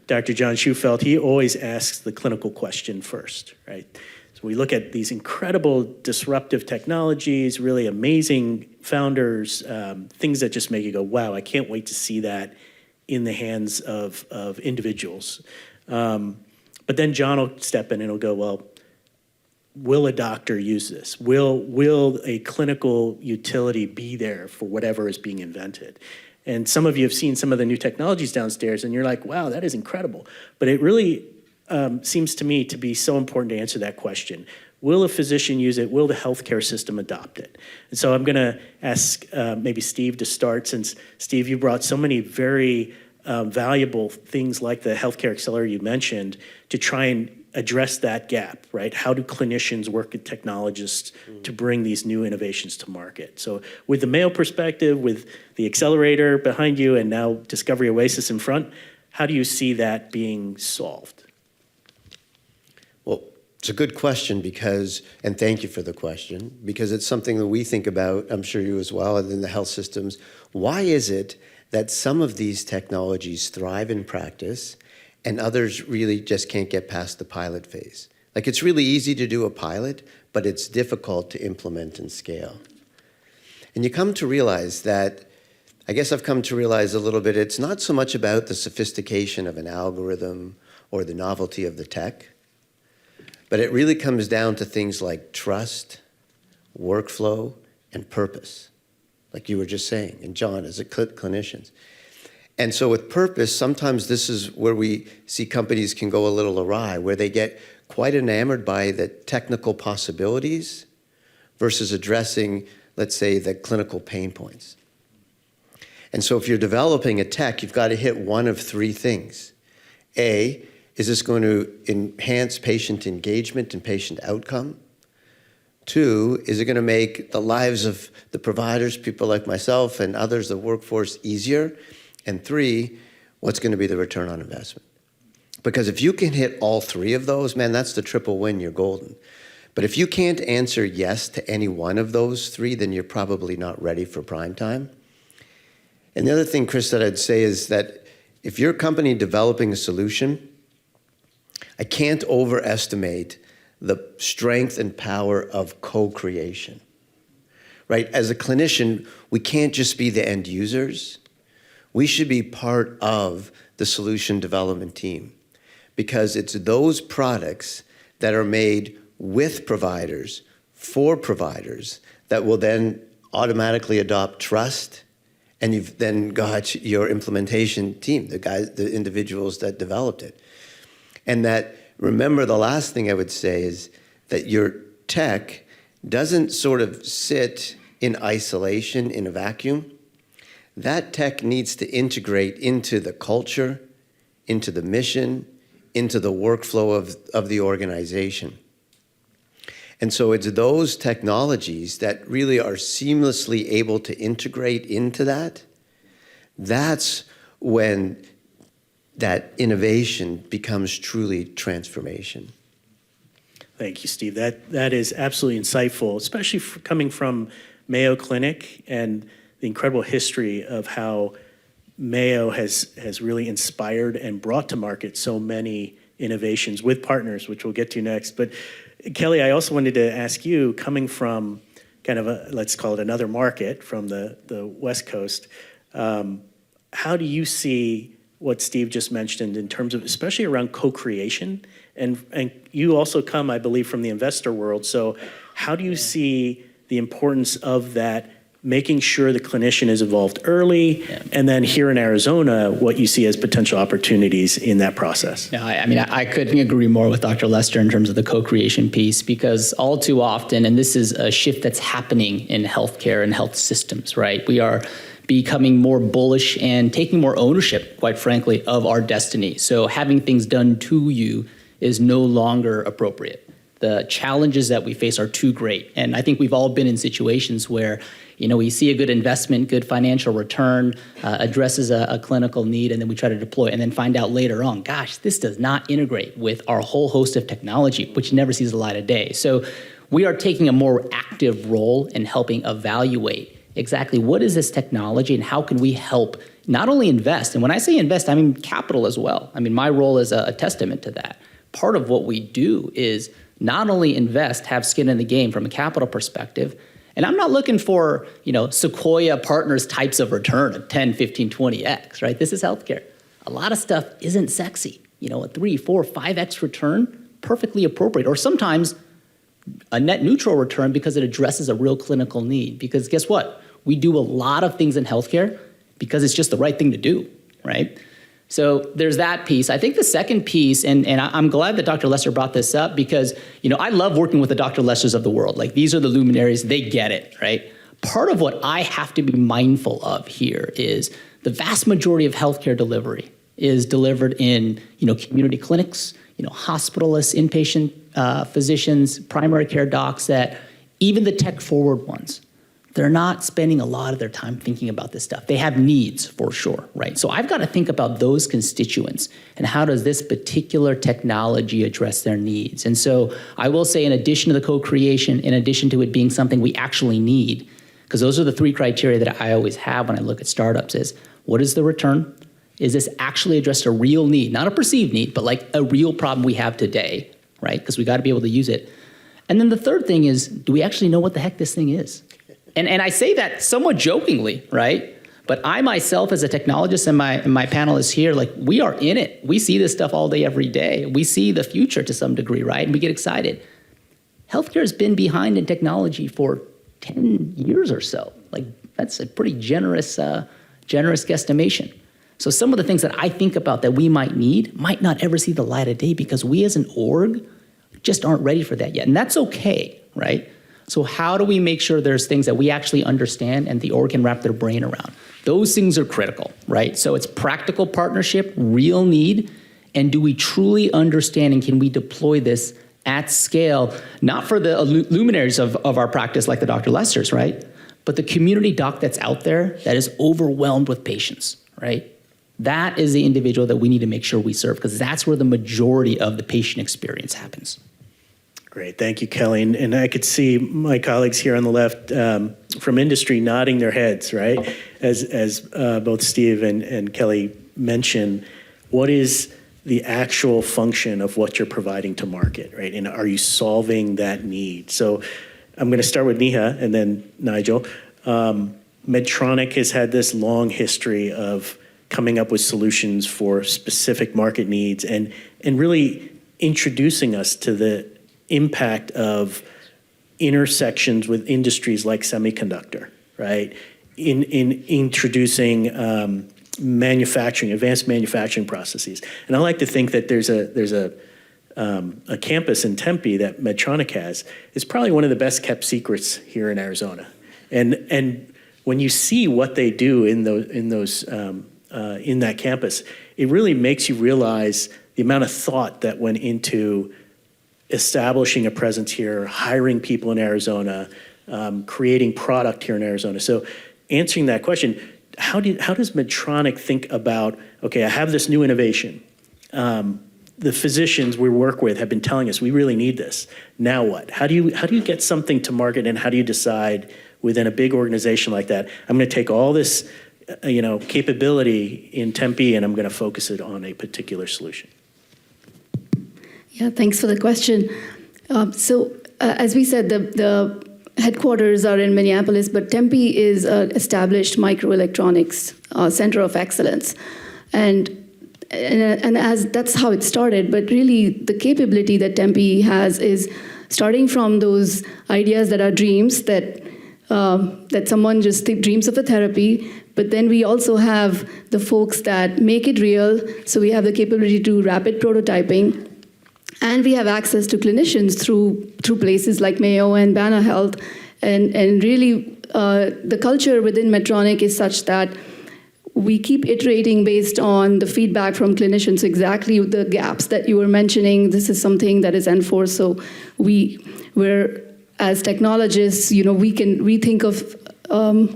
Dr. John Schufelt, he always asks the clinical question first, right? So we look at these incredible disruptive technologies, really amazing founders, things that just make you go, wow, I can't wait to see that in the hands of individuals. But then John will step in and he'll go, well, will a doctor use this? Will a clinical utility be there for whatever is being invented? And some of you have seen some of the new technologies downstairs and you're like, wow, that is incredible. But it really seems to me to be so important to answer that question. Will a physician use it? Will the healthcare system adopt it? And so I'm gonna ask maybe Steve to start, since Steve, you brought so many very valuable things like the healthcare accelerator you mentioned to try and address that gap, right? How do clinicians work with technologists to bring these new innovations to market? So with the Mayo perspective, with the accelerator behind you and now Discovery Oasis in front, how do you see that being solved? Well, it's a good question because, and thank you for the question, because it's something that we think about, I'm sure you as well, and in the health systems. Why is it that some of these technologies thrive in practice and others really just can't get past the pilot phase? Like, it's really easy to do a pilot, but it's difficult to implement and scale. And you come to realize that, I guess I've come to realize a little bit, it's not so much about the sophistication of an algorithm or the novelty of the tech, but it really comes down to things like trust, workflow, and purpose, like you were just saying, and John, as a clinicians. And so with purpose, sometimes this is where we see companies can go a little awry, where they get quite enamored by the technical possibilities versus addressing, let's say, the clinical pain points. And so if you're developing a tech, you've got to hit one of three things. A, is this going to enhance patient engagement and patient outcome? Two, is it going to make the lives of the providers, people like myself and others, the workforce, easier? And three, what's going to be the return on investment? Because if you can hit all three of those, man, that's the triple win, you're golden. But if you can't answer yes to any one of those three, then you're probably not ready for prime time. And the other thing, Chris, that I'd say is that if you're a company developing a solution, I can't overestimate the strength and power of co-creation, right? As a clinician, we can't just be the end users. We should be part of the solution development team, because it's those products that are made with providers, for providers, that will then automatically adopt trust. And you've then got your implementation team, the guys, the individuals that developed it. And that, remember, the last thing I would say is that your tech doesn't sort of sit in isolation, in a vacuum. That tech needs to integrate into the culture, into the mission, into the workflow of the organization. And so it's those technologies that really are seamlessly able to integrate into that. That's when that innovation becomes truly transformation. Thank you, Steve. That is absolutely insightful, especially coming from Mayo Clinic and the incredible history of how Mayo has really inspired and brought to market so many innovations with partners, which we'll get to next. But Kelly, I also wanted to ask you, coming from kind of let's call it another market from the West Coast, how do you see what Steve just mentioned in terms of, especially around co-creation? And you also come, I believe, from the investor world. So how do you see the importance of that making sure the clinician is involved early, and then here in Arizona, what you see as potential opportunities in that process. No, I mean, I couldn't agree more with Dr. Lester in terms of the co-creation piece, because all too often, and this is a shift that's happening in healthcare and health systems, right? We are becoming more bullish and taking more ownership, quite frankly, of our destiny. So having things done to you is no longer appropriate. The challenges that we face are too great. And I think we've all been in situations where, we see a good investment, good financial return, addresses a clinical need, and then we try to deploy it and then find out later on, gosh, this does not integrate with our whole host of technology, which never sees the light of day. So we are taking a more active role in helping evaluate exactly what is this technology and how can we help not only invest, and when I say invest, I mean capital as well. I mean, my role is a testament to that. Part of what we do is not only invest, have skin in the game from a capital perspective, and I'm not looking for, Sequoia Partners types of return of 10, 15, 20x, right? This is healthcare. A lot of stuff isn't sexy. A 3, 4, 5x return, perfectly appropriate. Or sometimes a net neutral return because it addresses a real clinical need. Because guess what? We do a lot of things in healthcare because it's just the right thing to do, right? So there's that piece. I think the second piece, and I'm glad that Dr. Lester brought this up because, I love working with the Dr. Lesters of the world. Like, these are the luminaries, they get it, right? Part of what I have to be mindful of here is the vast majority of healthcare delivery is delivered in, community clinics, hospitalists, inpatient physicians, primary care docs, that even the tech-forward ones, they're not spending a lot of their time thinking about this stuff. They have needs for sure, right? So I've got to think about those constituents and how does this particular technology address their needs? And so I will say, in addition to the co-creation, in addition to it being something we actually need, because those are the 3 criteria that I always have when I look at startups is, what is the return? Is this actually addressed a real need? Not a perceived need, but like a real problem we have today, right? Because we got to be able to use it. And then the third thing is, do we actually know what the heck this thing is? And I say that somewhat jokingly, right? But I myself, as a technologist, and my panelists here, like, we are in it. We see this stuff all day, every day. We see the future to some degree, right? And we get excited. Healthcare has been behind in technology for 10 years or so. Like, that's a pretty generous guesstimation. So some of the things that I think about that we might need might not ever see the light of day because we as an org just aren't ready for that yet. And that's okay, right? So how do we make sure there's things that we actually understand and the org can wrap their brain around? Those things are critical, right? So it's practical partnership, real need, and do we truly understand and can we deploy this at scale, not for the luminaries of our practice like the Dr. Lesters, right? But the community doc that's out there that is overwhelmed with patients, right? That is the individual that we need to make sure we serve because that's where the majority of the patient experience happens. Great, thank you, Kelly. And I could see my colleagues here on the left from industry nodding their heads, right? As both Steve and Kelly mentioned, what is the actual function of what you're providing to market, right? And are you solving that need? So I'm going to start with Neha and then Nigel. Medtronic has had this long history of coming up with solutions for specific market needs and really introducing us to the impact of intersections with industries like semiconductor, right? In introducing manufacturing, advanced manufacturing processes. And I like to think that there's a campus in Tempe that Medtronic has. It's probably one of the best kept secrets here in Arizona. And when you see what they do in that campus, it really makes you realize the amount of thought that went into establishing a presence here, hiring people in Arizona, creating product here in Arizona. So answering that question, how does Medtronic think about, okay, I have this new innovation. The physicians we work with have been telling us we really need this. Now what? How do you get something to market, and how do you decide within a big organization like that, I'm going to take all this capability in Tempe and I'm going to focus it on a particular solution? Yeah, thanks for the question. So as we said, the headquarters are in Minneapolis, but Tempe is an established microelectronics center of excellence. And as that's how it started, but really the capability that Tempe has is starting from those ideas that are dreams that that someone just dreams of a therapy, but then we also have the folks that make it real. So we have the capability to do rapid prototyping, and we have access to clinicians through places like Mayo and Banner Health, and really the culture within Medtronic is such that we keep iterating based on the feedback from clinicians, exactly the gaps that you were mentioning. This is something that is enforced. So we're as technologists, we think of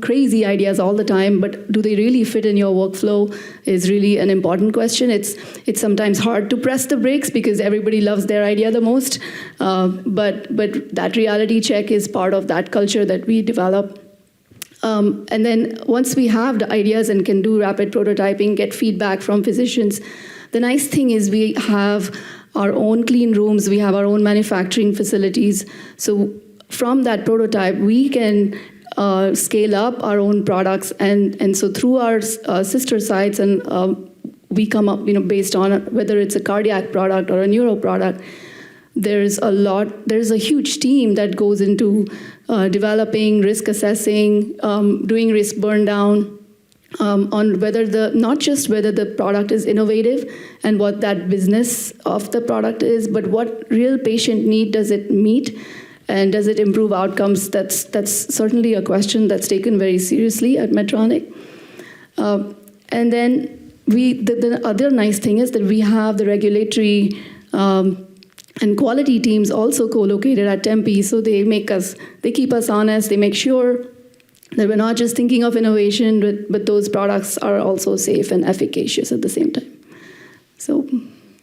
crazy ideas all the time, but do they really fit in your workflow is really an important question. It's sometimes hard to press the brakes because everybody loves their idea the most, but that reality check is part of that culture that we develop. And then once we have the ideas and can do rapid prototyping, get feedback from physicians, the nice thing is we have our own clean rooms, we have our own manufacturing facilities. So from that prototype, we can scale up our own products. And so through our sister sites, and we come up, based on whether it's a cardiac product or a neuro product, there's a huge team that goes into developing, risk assessing, doing risk burn down on not just whether the product is innovative and what that business of the product is, but what real patient need does it meet, and does it improve outcomes? That's certainly a question that's taken very seriously at Medtronic. And then the other nice thing is that we have the regulatory and quality teams also co-located at Tempe, so they keep us honest, they make sure that we're not just thinking of innovation, but those products are also safe and efficacious at the same time. So,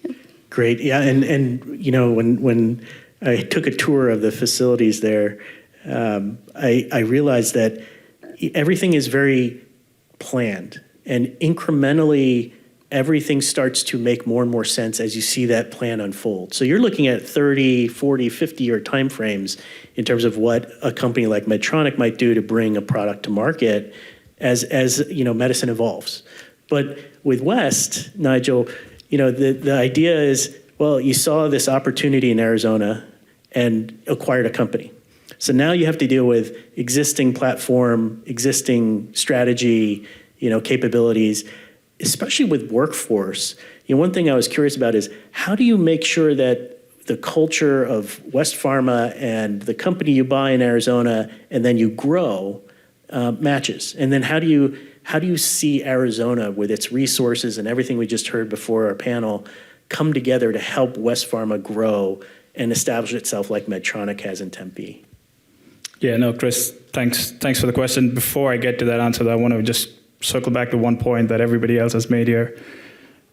yeah. Great, yeah, and when I took a tour of the facilities there, I realized that everything is very planned, and incrementally everything starts to make more and more sense as you see that plan unfold. So you're looking at 30, 40, 50-year timeframes in terms of what a company like Medtronic might do to bring a product to market as medicine evolves. But with West, Nigel, the idea is, well, you saw this opportunity in Arizona and acquired a company. So now you have to deal with existing platform, existing strategy, capabilities, especially with workforce. One thing I was curious about is, how do you make sure that the culture of West Pharma and the company you buy in Arizona and then you grow matches? And then how do you see Arizona with its resources and everything we just heard before our panel come together to help West Pharma grow and establish itself like Medtronic has in Tempe? Yeah, no, Chris, thanks for the question. Before I get to that answer, I want to just circle back to one point that everybody else has made here.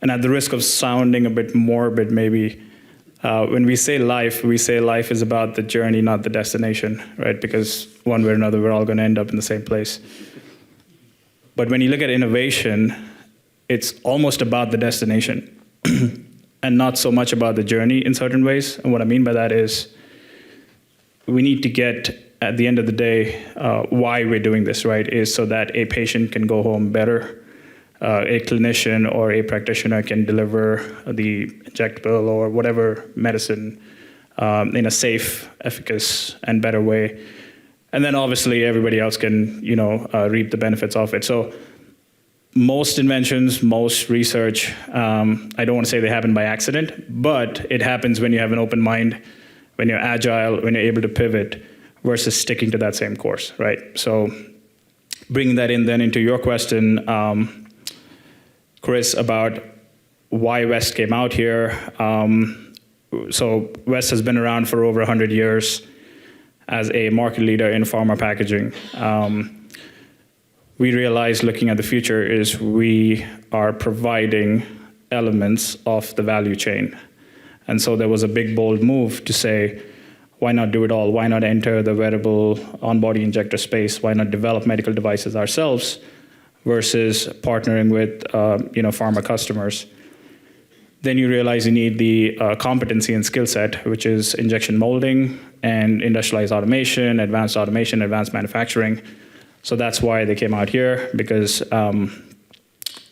And at the risk of sounding a bit morbid, maybe, when we say life is about the journey, not the destination, right? Because one way or another, we're all going to end up in the same place. But when you look at innovation, it's almost about the destination and not so much about the journey in certain ways. And what I mean by that is we need to get, at the end of the day, why we're doing this, right, is so that a patient can go home better, a clinician or a practitioner can deliver the injectable or whatever medicine in a safe, efficacious, and better way. And then obviously everybody else can, reap the benefits of it. So most inventions, most research, I don't want to say they happen by accident, but it happens when you have an open mind, when you're agile, when you're able to pivot, versus sticking to that same course, right? So bringing that in then into your question, Chris, about why West came out here. So West has been around for over 100 years as a market leader in pharma packaging. We realized looking at the future is we are providing elements of the value chain. And so there was a big, bold move to say, why not do it all? Why not enter the wearable on-body injector space? Why not develop medical devices ourselves versus partnering with pharma customers? Then you realize you need the competency and skill set, which is injection molding and industrialized automation, advanced manufacturing. So that's why they came out here, because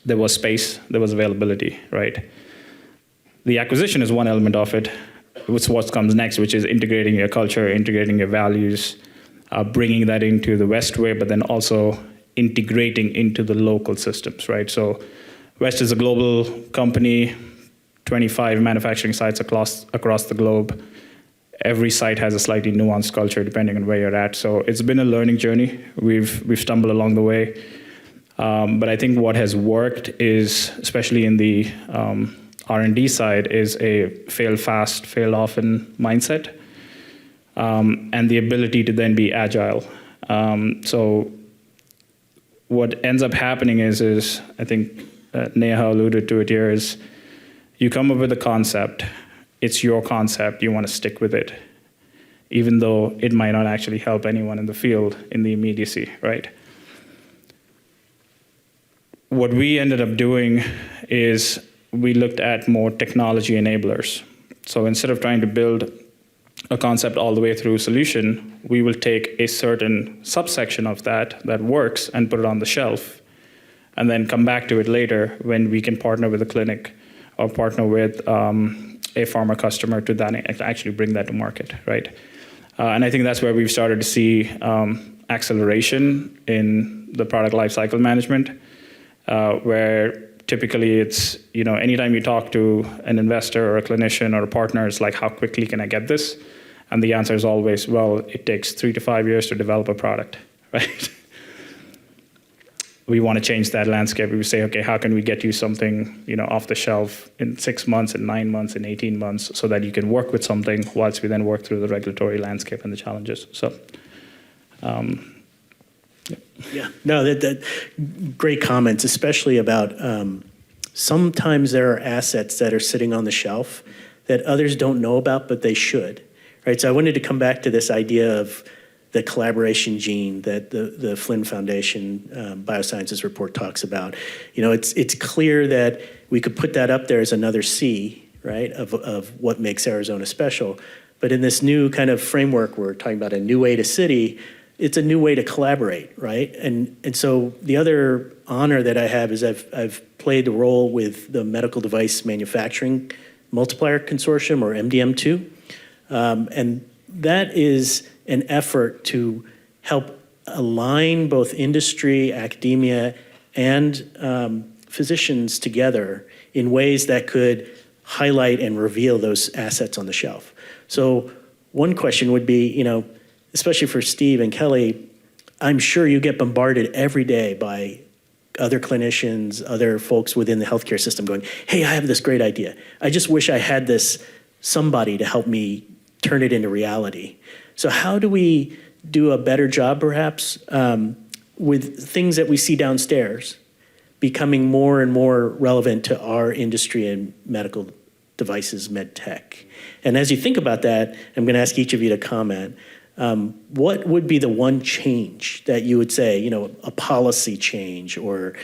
there was space, there was availability, right? The acquisition is one element of it. It's what comes next, which is integrating your culture, integrating your values, bringing that into the Westway, but then also integrating into the local systems, right? So West is a global company, 25 manufacturing sites across the globe. Every site has a slightly nuanced culture depending on where you're at. So it's been a learning journey. We've stumbled along the way. But I think what has worked is, especially in the R&D side, is a fail fast, fail often mindset, and the ability to then be agile. So what ends up happening is I think Neha alluded to it here, is you come up with a concept, it's your concept, you want to stick with it, even though it might not actually help anyone in the field in the immediacy, right? What we ended up doing is we looked at more technology enablers. So instead of trying to build a concept all the way through solution, we will take a certain subsection of that works and put it on the shelf, and then come back to it later when we can partner with a clinic or partner with a pharma customer to then actually bring that to market, right? And I think that's where we've started to see acceleration in the product lifecycle management, where typically it's, anytime you talk to an investor or a clinician or a partner, it's like, how quickly can I get this? And the answer is always, well, it takes 3 to 5 years to develop a product, right? We want to change that landscape. We say, okay, how can we get you something, off the shelf in 6 months, in 9 months, in 18 months, so that you can work with something whilst we then work through the regulatory landscape and the challenges. So, Yeah, no, that great comments, especially about sometimes there are assets that are sitting on the shelf that others don't know about, but they should, right? So I wanted to come back to this idea of the collaboration gene that the Flynn Foundation Biosciences report talks about. It's clear that we could put that up there as another C, right, of what makes Arizona special. But in this new kind of framework, we're talking about a new way to city, it's a new way to collaborate, right? And so the other honor that I have is I've played the role with the Medical Device Manufacturing Multiplier Consortium, or MDM2. And that is an effort to help align both industry, academia, and physicians together in ways that could highlight and reveal those assets on the shelf. So one question would be, especially for Steve and Kelly, I'm sure you get bombarded every day by other clinicians, other folks within the healthcare system going, hey, I have this great idea. I just wish I had this somebody to help me turn it into reality. So how do we do a better job, perhaps, with things that we see downstairs becoming more and more relevant to our industry and medical devices, medtech? And as you think about that, I'm going to ask each of you to comment. What would be the one change that you would say, a policy change or,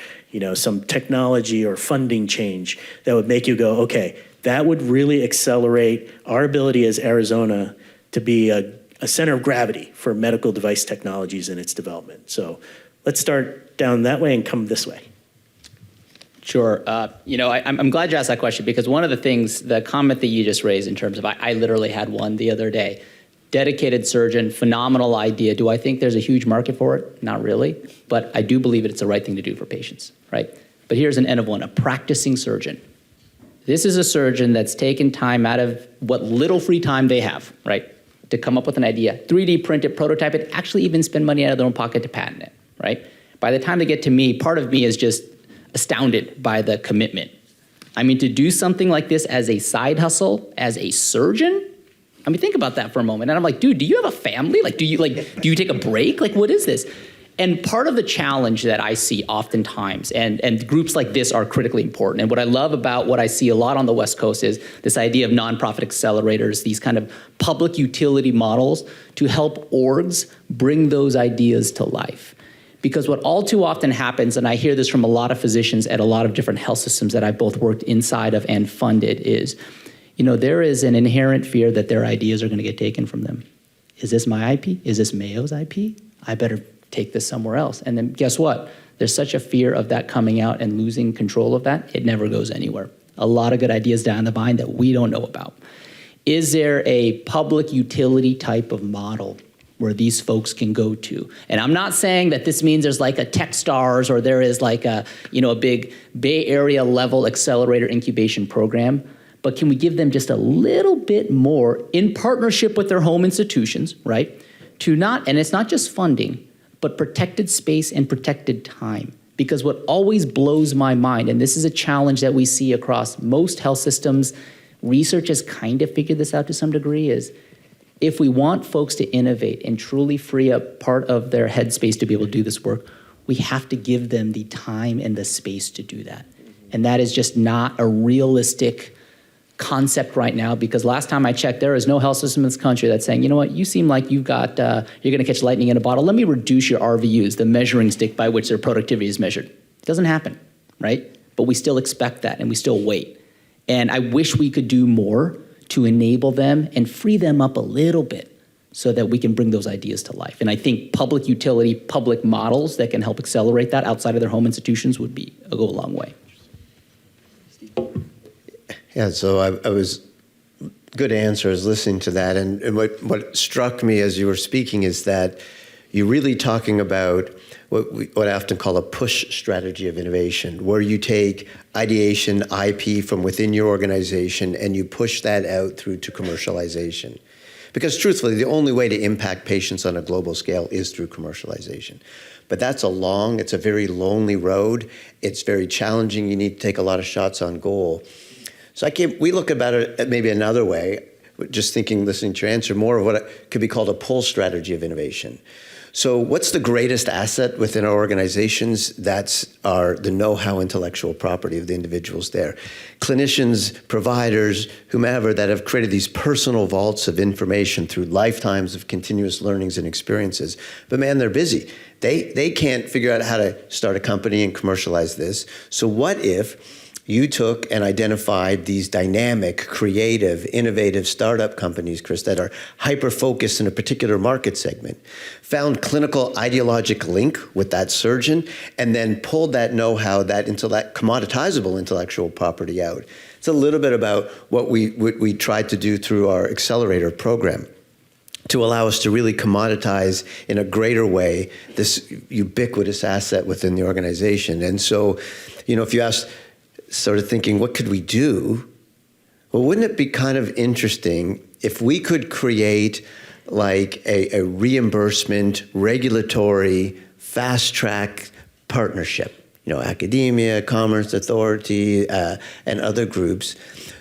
some technology or funding change that would make you go, okay, that would really accelerate our ability as Arizona to be a center of gravity for medical device technologies and its development. So let's start down that way and come this way. Sure. I'm glad you asked that question, because one of the things, the comment that you just raised in terms of, I literally had one the other day. Dedicated surgeon, phenomenal idea. Do I think there's a huge market for it? Not really, but I do believe it's the right thing to do for patients, right? But here's an N of one, a practicing surgeon. This is a surgeon that's taken time out of what little free time they have, right, to come up with an idea, 3D print it, prototype it, actually even spend money out of their own pocket to patent it, right? By the time they get to me, part of me is just astounded by the commitment. I mean, to do something like this as a side hustle, as a surgeon, I mean, think about that for a moment. And I'm like, dude, do you have a family? Do you take a break? What is this? And part of the challenge that I see oftentimes, and groups like this are critically important. And what I love about what I see a lot on the West Coast is this idea of nonprofit accelerators, these kind of public utility models to help orgs bring those ideas to life. Because what all too often happens, and I hear this from a lot of physicians at a lot of different health systems that I've both worked inside of and funded, is, there is an inherent fear that their ideas are going to get taken from them. Is this my IP? Is this Mayo's IP? I better take this somewhere else. And then guess what? There's such a fear of that coming out and losing control of that, it never goes anywhere. A lot of good ideas down the line that we don't know about. Is there a public utility type of model where these folks can go to. And I'm not saying that this means there's like a Techstars or there is like a big Bay Area level accelerator incubation program, but can we give them just a little bit more in partnership with their home institutions, right? And it's not just funding, but protected space and protected time. Because what always blows my mind, and this is a challenge that we see across most health systems, research has kind of figured this out to some degree, is if we want folks to innovate and truly free up part of their headspace to be able to do this work, we have to give them the time and the space to do that. And that is just not a realistic concept right now, because last time I checked, there is no health system in this country that's saying, you know what, you seem like you're going to catch lightning in a bottle. Let me reduce your RVUs, the measuring stick by which their productivity is measured. It doesn't happen, right? But we still expect that and we still wait. And I wish we could do more to enable them and free them up a little bit so that we can bring those ideas to life. And I think public utility, public models that can help accelerate that outside of their home institutions would go a long way. Yeah, so I was good answer. I was listening to that, and what struck me as you were speaking is that you're really talking about what I often call a push strategy of innovation, where you take ideation, IP from within your organization, and you push that out through to commercialization. Because truthfully, the only way to impact patients on a global scale is through commercialization. But that's it's a very lonely road. It's very challenging. You need to take a lot of shots on goal. So we look about it maybe another way, just listening to your answer, more of what could be called a pull strategy of innovation. So what's the greatest asset within our organizations? That's the know-how, intellectual property of the individuals there. Clinicians, providers, whomever that have created these personal vaults of information through lifetimes of continuous learnings and experiences. But man, they're busy. They can't figure out how to start a company and commercialize this. So what if you took and identified these dynamic, creative, innovative startup companies, Chris, that are hyper-focused in a particular market segment, found clinical ideologic link with that surgeon, and then pulled that know-how, that commoditizable intellectual property out. It's a little bit about what we tried to do through our accelerator program, to allow us to really commoditize in a greater way this ubiquitous asset within the organization. And so, if you ask, sort of thinking, what could we do? Well, wouldn't it be kind of interesting if we could create like a reimbursement, regulatory, fast-track partnership, academia, commerce authority, and other groups,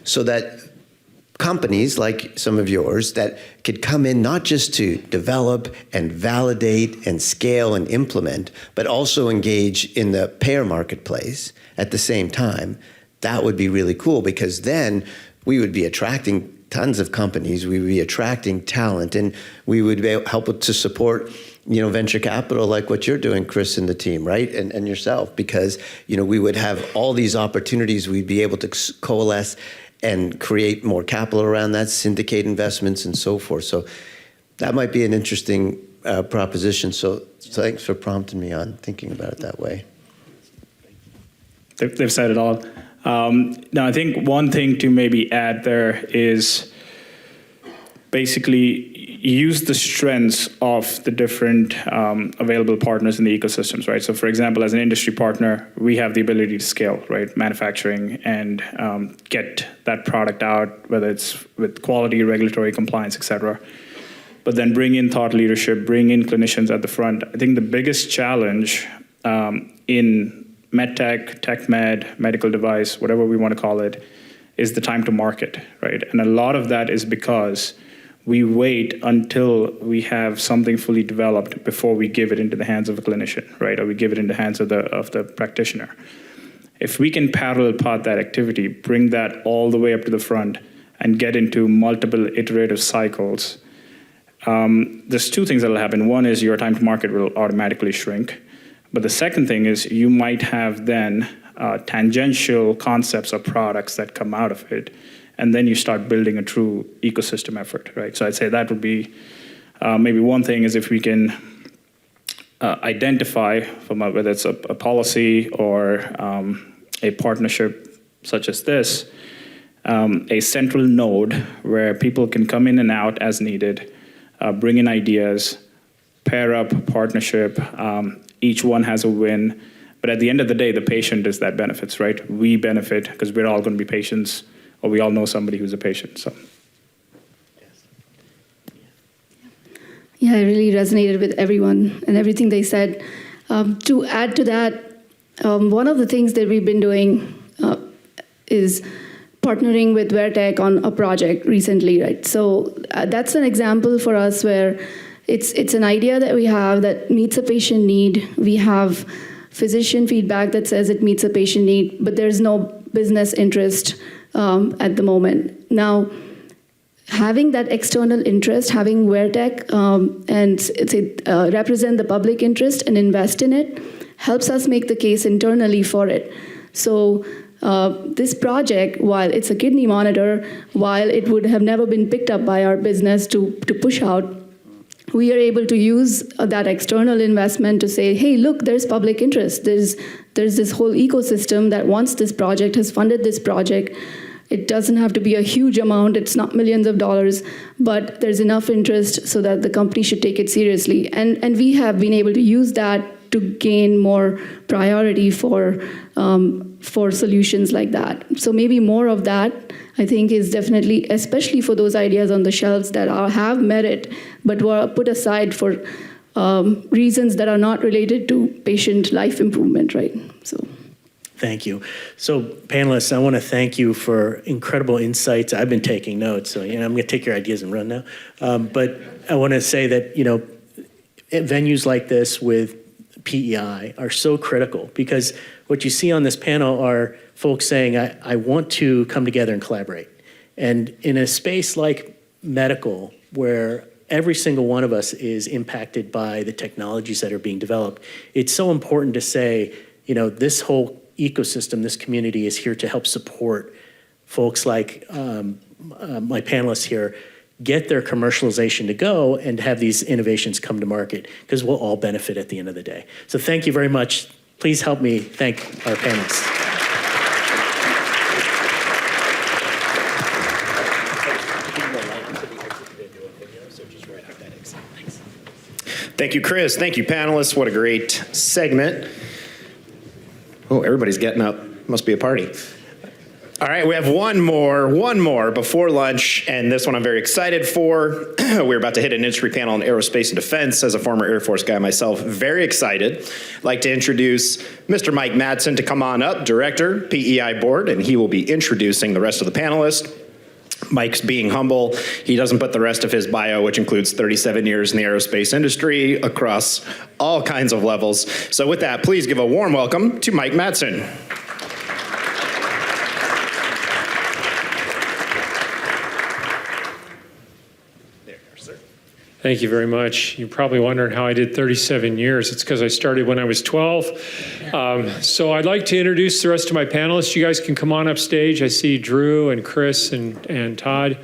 so that companies like some of yours that could come in not just to develop and validate and scale and implement, but also engage in the payer marketplace at the same time, that would be really cool, because then we would be attracting tons of companies, we would be attracting talent, and we would be help to support venture capital like what you're doing, Chris, and the team, right? And yourself, because we would have all these opportunities, we'd be able to coalesce and create more capital around that, syndicate investments and so forth. So that might be an interesting proposition. So thanks for prompting me on thinking about it that way. They've said it all. Now, I think one thing to maybe add there is basically use the strengths of the different available partners in the ecosystems, right? So for example, as an industry partner, we have the ability to scale, right? Manufacturing and get that product out, whether it's with quality, regulatory compliance, et cetera. But then bring in thought leadership, bring in clinicians at the front. I think the biggest challenge in medtech, tech med, medical device, whatever we want to call it, is the time to market, right? And a lot of that is because we wait until we have something fully developed before we give it into the hands of a clinician, right? Or we give it into the hands of the practitioner. If we can parallel path that activity, bring that all the way up to the front and get into multiple iterative cycles, there's two things that will happen. One is your time to market will automatically shrink. But the second thing is you might have then tangential concepts or products that come out of it, and then you start building a true ecosystem effort, right? So I'd say that would be maybe one thing is if we can identify from whether it's a policy or a partnership such as this, a central node where people can come in and out as needed, bring in ideas, pair up, partnership. Each one has a win. But at the end of the day, the patient is that benefits, right? We benefit because we're all going to be patients, or we all know somebody who's a patient. So. Yeah, I really resonated with everyone and everything they said. To add to that, one of the things that we've been doing is partnering with Vertec on a project recently, right? So that's an example for us where it's an idea that we have that meets a patient need. We have physician feedback that says it meets a patient need, but there's no business interest at the moment. Now, having that external interest, having Vertec and represent the public interest and invest in it, helps us make the case internally for it. So this project, while it's a kidney monitor, while it would have never been picked up by our business to push out, we are able to use that external investment to say, hey, look, there's public interest. There's this whole ecosystem that wants this project, has funded this project. It doesn't have to be a huge amount. It's not millions of dollars, but there's enough interest so that the company should take it seriously. And we have been able to use that to gain more priority for solutions like that. So maybe more of that, I think, is definitely, especially for those ideas on the shelves that have merit, but were put aside for reasons that are not related to patient life improvement, right? So. Thank you. So panelists, I want to thank you for incredible insights. I've been taking notes, so I'm going to take your ideas and run now. But I want to say that, venues like this with PEI are so critical, because what you see on this panel are folks saying, I want to come together and collaborate. And in a space like medical, where every single one of us is impacted by the technologies that are being developed, it's so important to say, this whole ecosystem, this community is here to help support folks like my panelists here get their commercialization to go and have these innovations come to market, because we'll all benefit at the end of the day. So thank you very much. Please help me thank our panelists. Thank you, Chris. Thank you, panelists. What a great segment. Oh, everybody's getting up. Must be a party. All right, we have one more before lunch, and this one I'm very excited for. We're about to hit an industry panel on aerospace and defense. As a former Air Force guy myself, very excited. I'd like to introduce Mr. Mike Madsen to come on up, Director, PEI Board, and he will be introducing the rest of the panelists. Mike's being humble. He doesn't put the rest of his bio, which includes 37 years in the aerospace industry across all kinds of levels. So with that, please give a warm welcome to Mike Madsen. Thank you very much. You're probably wondering how I did 37 years. It's because I started when I was 12. So I'd like to introduce the rest of my panelists. You guys can come on up stage. I see Drew and Chris and Todd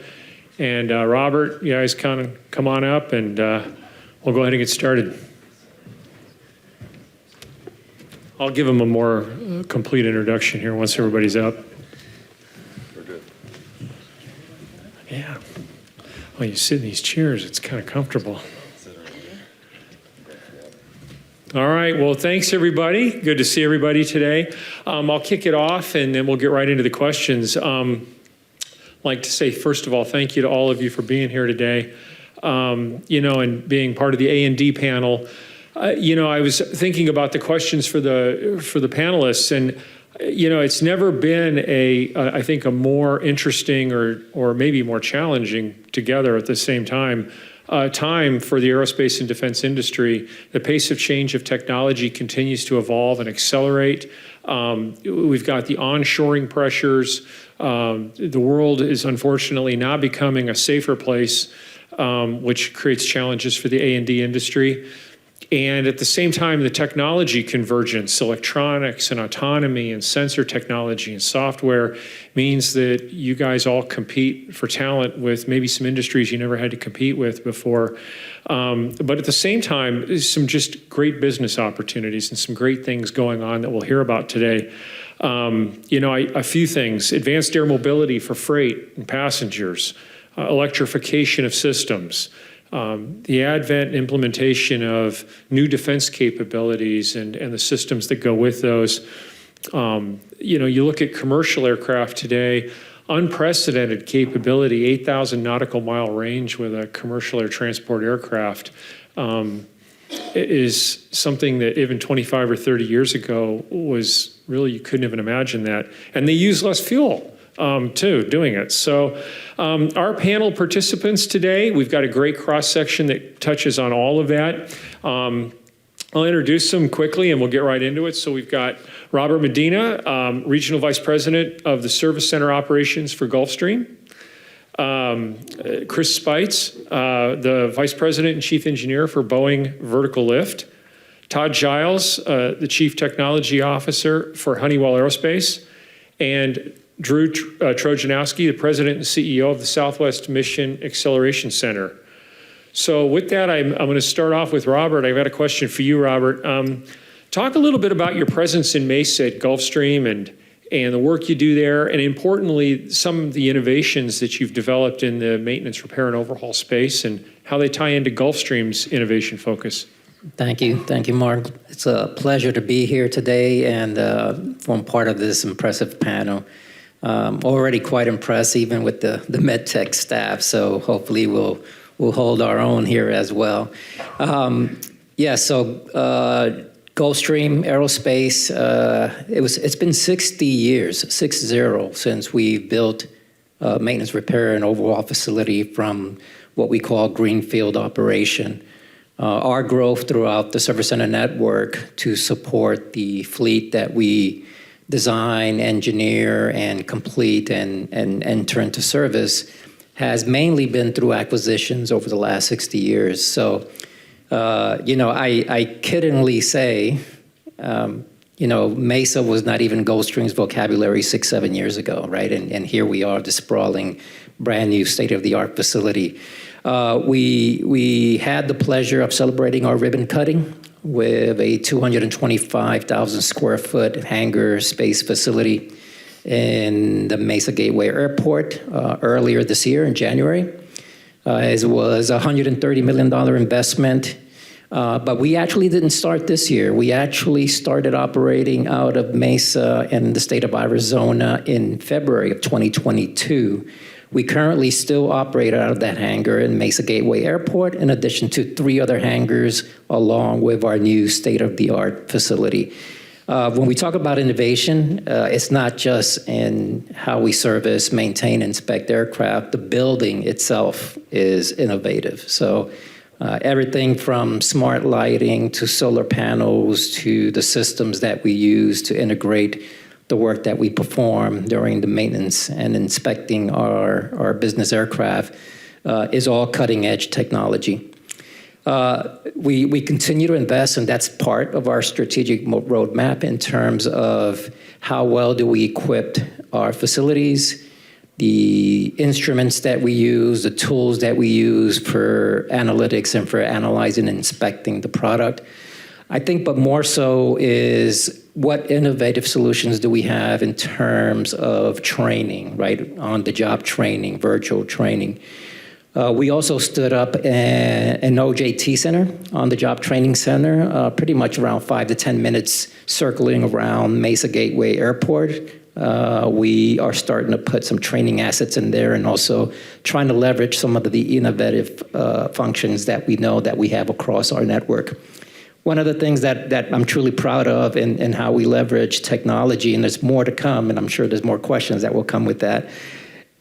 and Robert. You guys kind of come on up, and we'll go ahead and get started. I'll give them a more complete introduction here once everybody's up. We're good. Yeah. Well, you sit in these chairs, it's kind of comfortable. All right, well, thanks everybody. Good to see everybody today. I'll kick it off and then we'll get right into the questions. I'd like to say, first of all, thank you to all of you for being here today, and being part of the A&D panel. I was thinking about the questions for the panelists, and it's never been I think a more interesting or maybe more challenging together at the same time for the aerospace and defense industry. The pace of change of technology continues to evolve and accelerate. We've got the onshoring pressures. The world is unfortunately now becoming a safer place, which creates challenges for the A&D industry. And at the same time, the technology convergence, electronics and autonomy and sensor technology and software means that you guys all compete for talent with maybe some industries you never had to compete with before. But at the same time, there's some just great business opportunities and some great things going on that we'll hear about today. A few things: advanced air mobility for freight and passengers, electrification of systems, the advent and implementation of new defense capabilities and the systems that go with those. You look at commercial aircraft today, unprecedented capability, 8,000 nautical mile range with a commercial air transport aircraft is something that even 25 or 30 years ago was really, you couldn't even imagine that. And they use less fuel too, doing it. So our panel participants today, we've got a great cross-section that touches on all of that. I'll introduce them quickly and we'll get right into it. So we've got Robert Medina, Regional Vice President of the Service Center Operations for Gulfstream. Chris Spites, the Vice President and Chief Engineer for Boeing Vertical Lift. Todd Giles, the Chief Technology Officer for Honeywell Aerospace. And Drew Trojanowski, the President and CEO of the Southwest Mission Acceleration Center. So with that, I'm going to start off with Robert. I've got a question for you, Robert. Talk a little bit about your presence in Mesa at Gulfstream and the work you do there, and importantly, some of the innovations that you've developed in the maintenance, repair, and overhaul space, and how they tie into Gulfstream's innovation focus. Thank you, Mark. It's a pleasure to be here today and form part of this impressive panel. Already quite impressed, even with the medtech staff. So hopefully we'll hold our own here as well. Gulfstream Aerospace. It's been 60 years, 60, since we built a maintenance, repair, and overhaul facility from what we call greenfield operation. Our growth throughout the service center network to support the fleet that we design, engineer, and complete and enter into service has mainly been through acquisitions over the last 60 years. So, I kiddingly say, Mesa was not even Gulfstream's vocabulary 6-7 years ago, right? And here we are, the sprawling, brand new state-of-the-art facility. We had the pleasure of celebrating our ribbon cutting with a 225,000 square foot hangar space facility in the Mesa Gateway Airport earlier this year in January. It was a $130 million investment, but we actually didn't start this year. We actually started operating out of Mesa in the state of Arizona in February of 2022. We currently still operate out of that hangar in Mesa Gateway Airport, in addition to 3 other hangars, along with our new state-of-the-art facility. When we talk about innovation, it's not just in how we service, maintain, inspect aircraft. The building itself is innovative. So everything from smart lighting to solar panels to the systems that we use to integrate the work that we perform during the maintenance and inspecting our business aircraft is all cutting-edge technology. We continue to invest, and that's part of our strategic roadmap in terms of how well do we equip our facilities, the instruments that we use, the tools that we use for analytics and for analyzing and inspecting the product. I think, but more so is what innovative solutions do we have in terms of training, right? On-the-job training, virtual training. We also stood up an OJT center, on-the-job training center, pretty much around 5 to 10 minutes circling around Mesa Gateway Airport. We are starting to put some training assets in there and also trying to leverage some of the innovative functions that we know that we have across our network. One of the things that I'm truly proud of in how we leverage technology, and there's more to come, and I'm sure there's more questions that will come with that,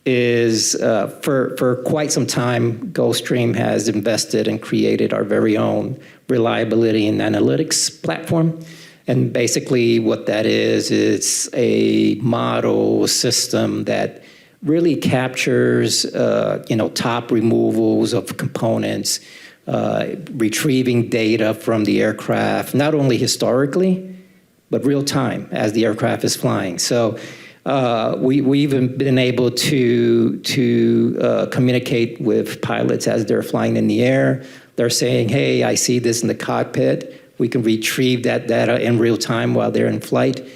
is for quite some time, Gulfstream has invested and created our very own reliability and analytics platform. And basically what that is, it's a model system that really captures, top removals of components, retrieving data from the aircraft, not only historically, but real time as the aircraft is flying. So we've been able to communicate with pilots as they're flying in the air. They're saying, hey, I see this in the cockpit. We can retrieve that data in real time while they're in flight.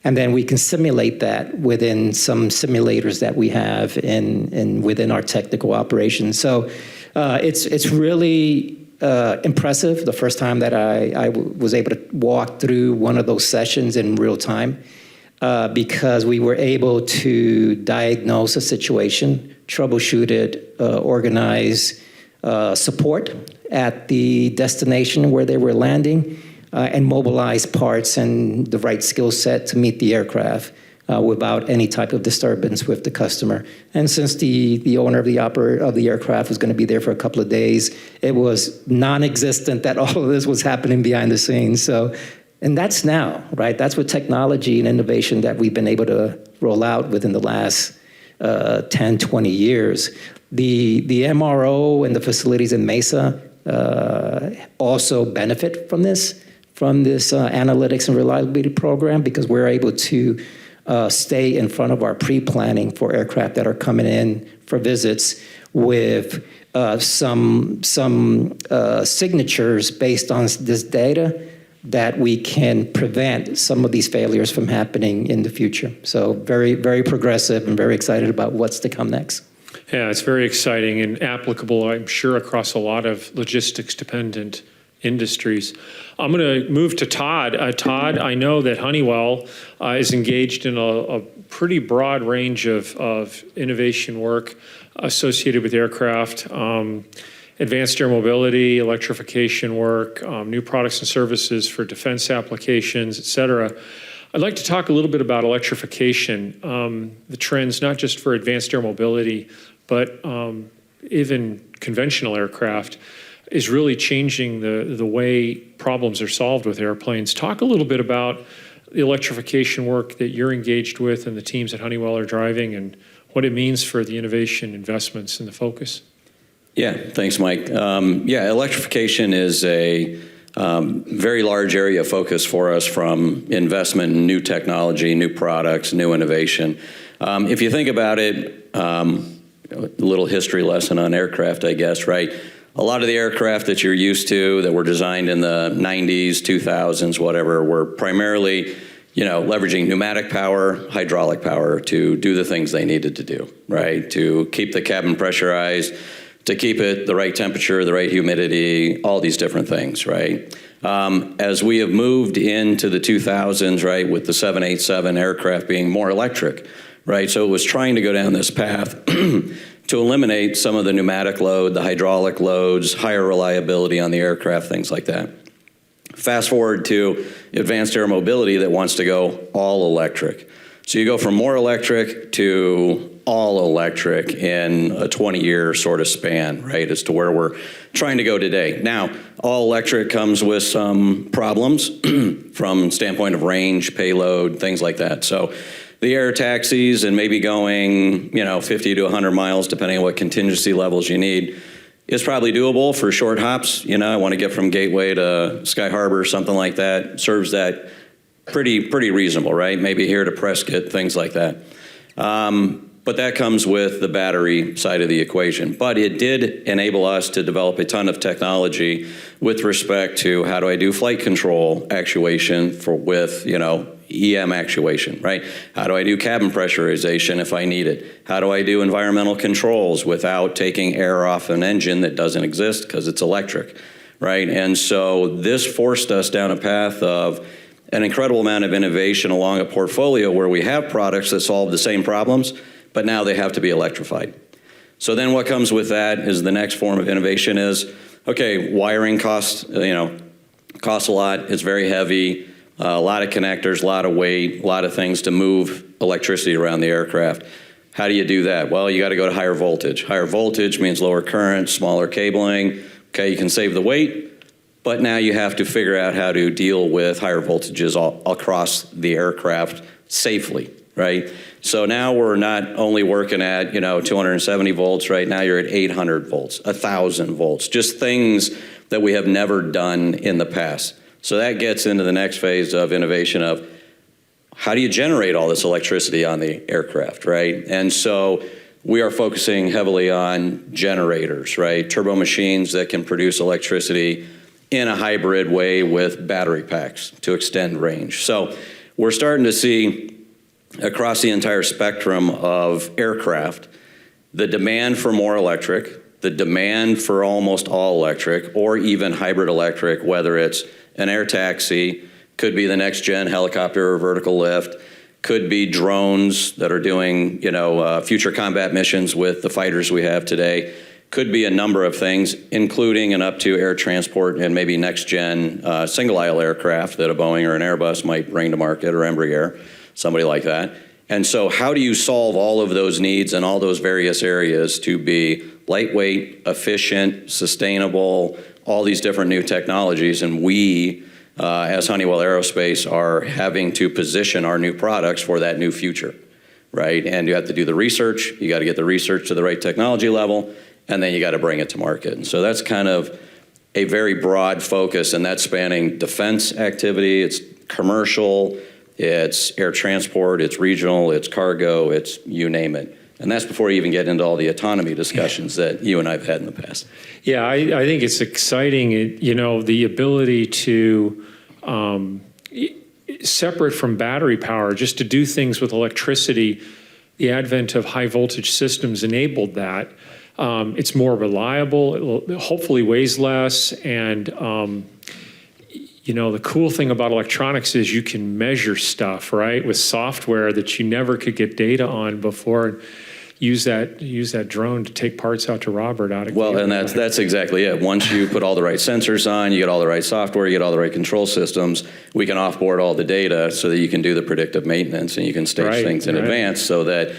And then we can simulate that within some simulators that we have within our technical operations. So It's really impressive the first time that I was able to walk through one of those sessions in real time, because we were able to diagnose a situation, troubleshoot it, organize support at the destination where they were landing, and mobilize parts and the right skill set to meet the aircraft without any type of disturbance with the customer. And since the owner of the aircraft was going to be there for a couple of days, it was non-existent that all of this was happening behind the scenes. So, and that's now, right? That's with technology and innovation that we've been able to roll out within the last 10, 20 years. The MRO and the facilities in Mesa also benefit from this analytics and reliability program, because we're able to stay in front of our pre-planning for aircraft that are coming in for visits with some signatures based on this data that we can prevent some of these failures from happening in the future. So very, very progressive, and very excited about what's to come next. Yeah, it's very exciting and applicable, I'm sure, across a lot of logistics-dependent industries. I'm going to move to Todd. Todd, I know that Honeywell is engaged in a pretty broad range of innovation work associated with aircraft, advanced air mobility, electrification work, new products and services for defense applications, et cetera. I'd like to talk a little bit about electrification, the trends not just for advanced air mobility, but even conventional aircraft is really changing the way problems are solved with airplanes. Talk a little bit about the electrification work that you're engaged with and the teams at Honeywell are driving, and what it means for the innovation investments and the focus. Yeah, thanks, Mike. Electrification is a very large area of focus for us, from investment in new technology, new products, new innovation. If you think about it, a little history lesson on aircraft, I guess, right? A lot of the aircraft that you're used to that were designed in the 90s, 2000s, whatever, were primarily, leveraging pneumatic power, hydraulic power to do the things they needed to do, right? To keep the cabin pressurized, to keep it the right temperature, the right humidity, all these different things, right? As we have moved into the 2000s, right, with the 787 aircraft being more electric, right? So it was trying to go down this path to eliminate some of the pneumatic load, the hydraulic loads, higher reliability on the aircraft, things like that. Fast forward to advanced air mobility that wants to go all electric. So you go from more electric to all electric in a 20-year sort of span, right, as to where we're trying to go today. Now, all electric comes with some problems from standpoint of range, payload, things like that. So the air taxis and maybe going, 50 to 100 miles, depending on what contingency levels you need, is probably doable for short hops. I want to get from Gateway to Sky Harbor, something like that. Serves that pretty reasonable, right? Maybe here to Prescott, things like that. But that comes with the battery side of the equation. But it did enable us to develop a ton of technology with respect to how do I do flight control actuation with EM actuation, right? How do I do cabin pressurization if I need it? How do I do environmental controls without taking air off an engine that doesn't exist because it's electric, right? And so this forced us down a path of an incredible amount of innovation along a portfolio where we have products that solve the same problems, but now they have to be electrified. So then what comes with that is the next form of innovation is, okay, wiring costs a lot, it's very heavy, a lot of connectors, a lot of weight, a lot of things to move electricity around the aircraft. How do you do that? Well, you got to go to higher voltage. Higher voltage means lower current, smaller cabling. Okay, you can save the weight, but now you have to figure out how to deal with higher voltages all across the aircraft safely, right? So now we're not only working at, 270 volts, right? Now you're at 800 volts, 1,000 volts, just things that we have never done in the past. So that gets into the next phase of innovation of how do you generate all this electricity on the aircraft, right? And so we are focusing heavily on generators, right? Turbo machines that can produce electricity in a hybrid way with battery packs to extend range. So we're starting to see across the entire spectrum of aircraft, the demand for more electric, the demand for almost all electric or even hybrid electric, whether it's an air taxi, could be the next gen helicopter or vertical lift, could be drones that are doing, future combat missions with the fighters we have today, could be a number of things, including and up to air transport and maybe next gen single aisle aircraft that a Boeing or an Airbus might bring to market, or Embraer, somebody like that. And so how do you solve all of those needs in all those various areas to be lightweight, efficient, sustainable, all these different new technologies? And we, as Honeywell Aerospace, are having to position our new products for that new future, right? And you have to do the research, you got to get the research to the right technology level, and then you got to bring it to market. And so that's kind of a very broad focus, and that's spanning defense activity, it's commercial, it's air transport, it's regional, it's cargo, it's you name it. And that's before you even get into all the autonomy discussions that you and I have had in the past. Yeah, I think it's exciting, the ability to, separate from battery power, just to do things with electricity. The advent of high voltage systems enabled that. It's more reliable, it hopefully weighs less, and the cool thing about electronics is you can measure stuff, right, with software that you never could get data on before. Use that drone to take parts out to Robert out of Well, and that's exactly it. Once you put all the right sensors on, you get all the right software, you get all the right control systems, we can offboard all the data so that you can do the predictive maintenance and you can stage things in advance so that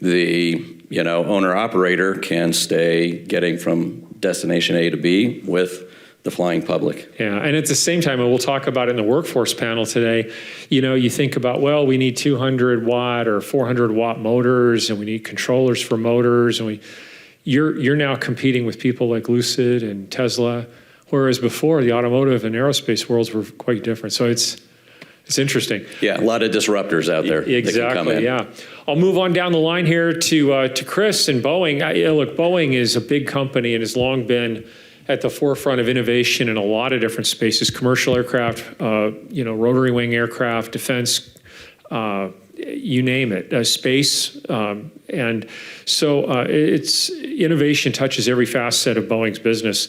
the owner-operator can stay getting from destination A to B with the flying public. Yeah, and at the same time, and we'll talk about it in the workforce panel today, you think about, well, we need 200 watt or 400 watt motors, and we need controllers for motors, and you're now competing with people like Lucid and Tesla, whereas before the automotive and aerospace worlds were quite different. So it's interesting. Yeah, a lot of disruptors out there. Exactly, that can come in. Yeah. I'll move on down the line here to Chris and Boeing. Look, Boeing is a big company and has long been at the forefront of innovation in a lot of different spaces: commercial aircraft, rotary wing aircraft, defense, you name it, space, and so it's innovation touches every facet of Boeing's business.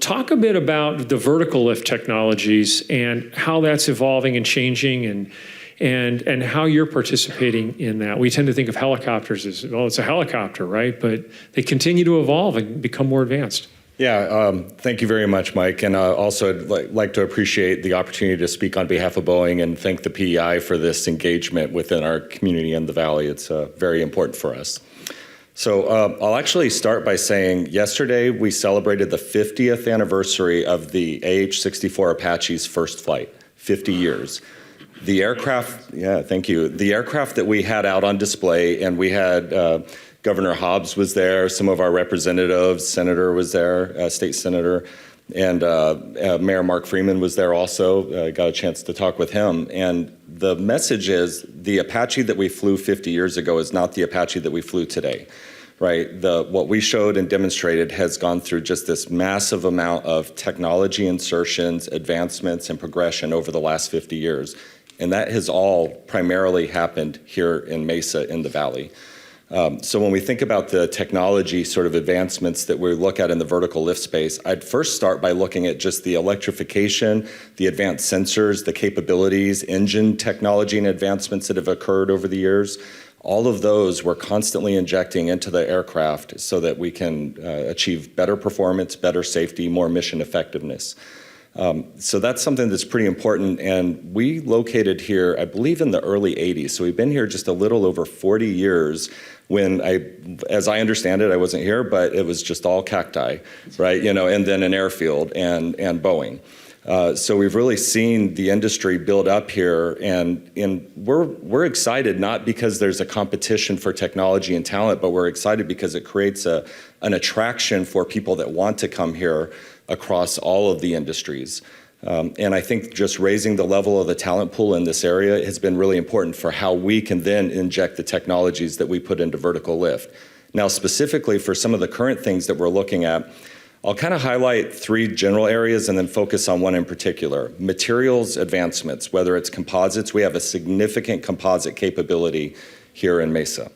Talk a bit about the vertical lift technologies and how that's evolving and changing, and how you're participating in that. We tend to think of helicopters as, well, it's a helicopter, right? But they continue to evolve and become more advanced. Yeah, thank you very much, Mike. And also I'd like to appreciate the opportunity to speak on behalf of Boeing and thank the PEI for this engagement within our community in the Valley. It's very important for us. So I'll actually start by saying yesterday we celebrated the 50th anniversary of the AH-64 Apache's first flight, 50 years. The aircraft, yeah, thank you. The aircraft that we had out on display, and we had Governor Hobbs was there, some of our representatives, Senator was there, State Senator, and Mayor Mark Freeman was there also. Got a chance to talk with him. And the message is the Apache that we flew 50 years ago is not the Apache that we flew today, right? What we showed and demonstrated has gone through just this massive amount of technology insertions, advancements, and progression over the last 50 years. And that has all primarily happened here in Mesa in the Valley. So when we think about the technology sort of advancements that we look at in the vertical lift space, I'd first start by looking at just the electrification, the advanced sensors, the capabilities, engine technology and advancements that have occurred over the years. All of those we're constantly injecting into the aircraft so that we can achieve better performance, better safety, more mission effectiveness. So that's something that's pretty important, and we located here, I believe, in the early 80s. So we've been here just a little over 40 years when as I understand it, I wasn't here, but it was just all cacti, right? And then an airfield and Boeing. So we've really seen the industry build up here, and we're excited not because there's a competition for technology and talent, but we're excited because it creates an attraction for people that want to come here across all of the industries. And I think just raising the level of the talent pool in this area has been really important for how we can then inject the technologies that we put into vertical lift. Now, specifically for some of the current things that we're looking at, I'll kind of highlight three general areas and then focus on one in particular. Materials advancements, whether it's composites, we have a significant composite capability here in Mesa.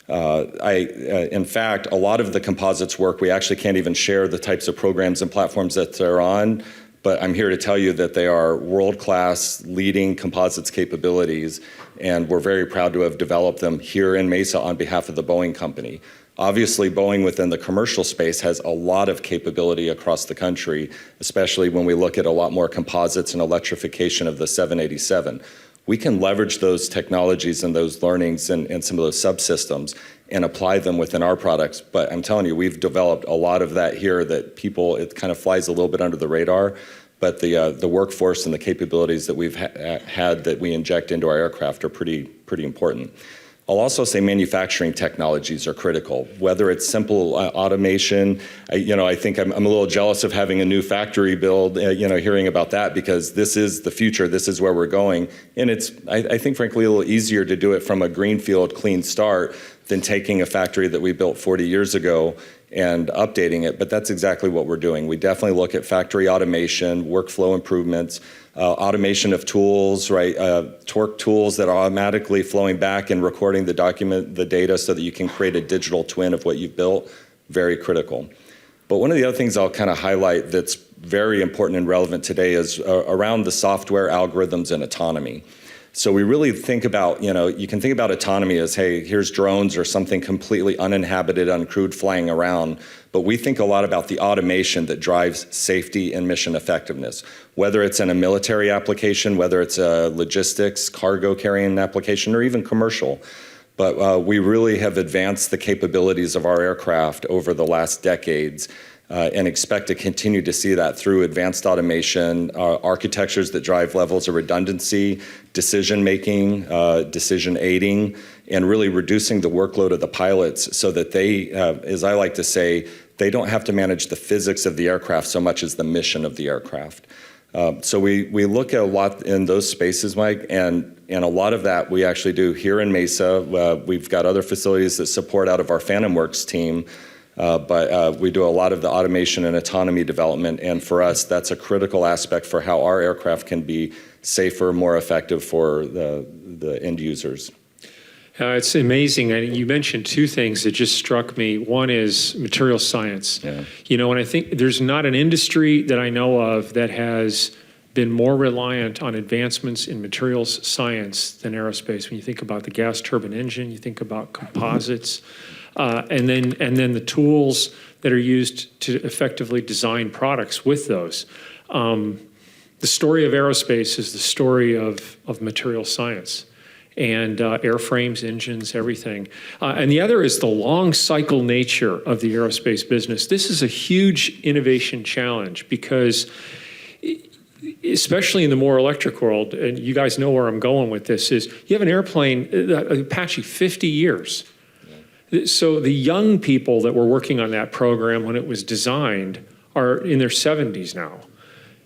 In fact, a lot of the composites work, we actually can't even share the types of programs and platforms that they're on, but I'm here to tell you that they are world-class leading composites capabilities, and we're very proud to have developed them here in Mesa on behalf of the Boeing company. Obviously, Boeing within the commercial space has a lot of capability across the country, especially when we look at a lot more composites and electrification of the 787. We can leverage those technologies and those learnings and some of those subsystems and apply them within our products. But I'm telling you, we've developed a lot of that here that people, it kind of flies a little bit under the radar. But the workforce and the capabilities that we've had that we inject into our aircraft are pretty important. I'll also say manufacturing technologies are critical, whether it's simple automation. I think I'm a little jealous of having a new factory build, hearing about that, because this is the future, this is where we're going. And it's, I think, frankly, a little easier to do it from a greenfield, clean start than taking a factory that we built 40 years ago and updating it, but that's exactly what we're doing. We definitely look at factory automation, workflow improvements, automation of tools, right? Torque tools that are automatically flowing back and recording the data so that you can create a digital twin of what you've built, very critical. But one of the other things I'll kind of highlight that's very important and relevant today is around the software algorithms and autonomy. So we really think about, you can think about autonomy as, hey, here's drones or something completely uninhabited, uncrewed flying around. But we think a lot about the automation that drives safety and mission effectiveness, whether it's in a military application, whether it's a logistics, cargo carrying application, or even commercial. But we really have advanced the capabilities of our aircraft over the last decades. And expect to continue to see that through advanced automation, architectures that drive levels of redundancy, decision-making, decision aiding, and really reducing the workload of the pilots so that they, as I like to say, they don't have to manage the physics of the aircraft so much as the mission of the aircraft. So we look at a lot in those spaces, Mike, and a lot of that we actually do here in Mesa. We've got other facilities that support out of our Phantom Works team. But we do a lot of the automation and autonomy development, and for us, that's a critical aspect for how our aircraft can be safer, more effective for the end users. It's amazing. You mentioned two things that just struck me. One is material science. Yeah. And I think there's not an industry that I know of that has been more reliant on advancements in materials science than aerospace. When you think about the gas turbine engine, you think about composites. And then the tools that are used to effectively design products with those. The story of aerospace is the story of material science and airframes, engines, everything. And the other is the long cycle nature of the aerospace business. This is a huge innovation challenge because especially in the more electric world, and you guys know where I'm going with this, is you have an airplane, Apache, 50 years. So the young people that were working on that program when it was designed are in their 70s now.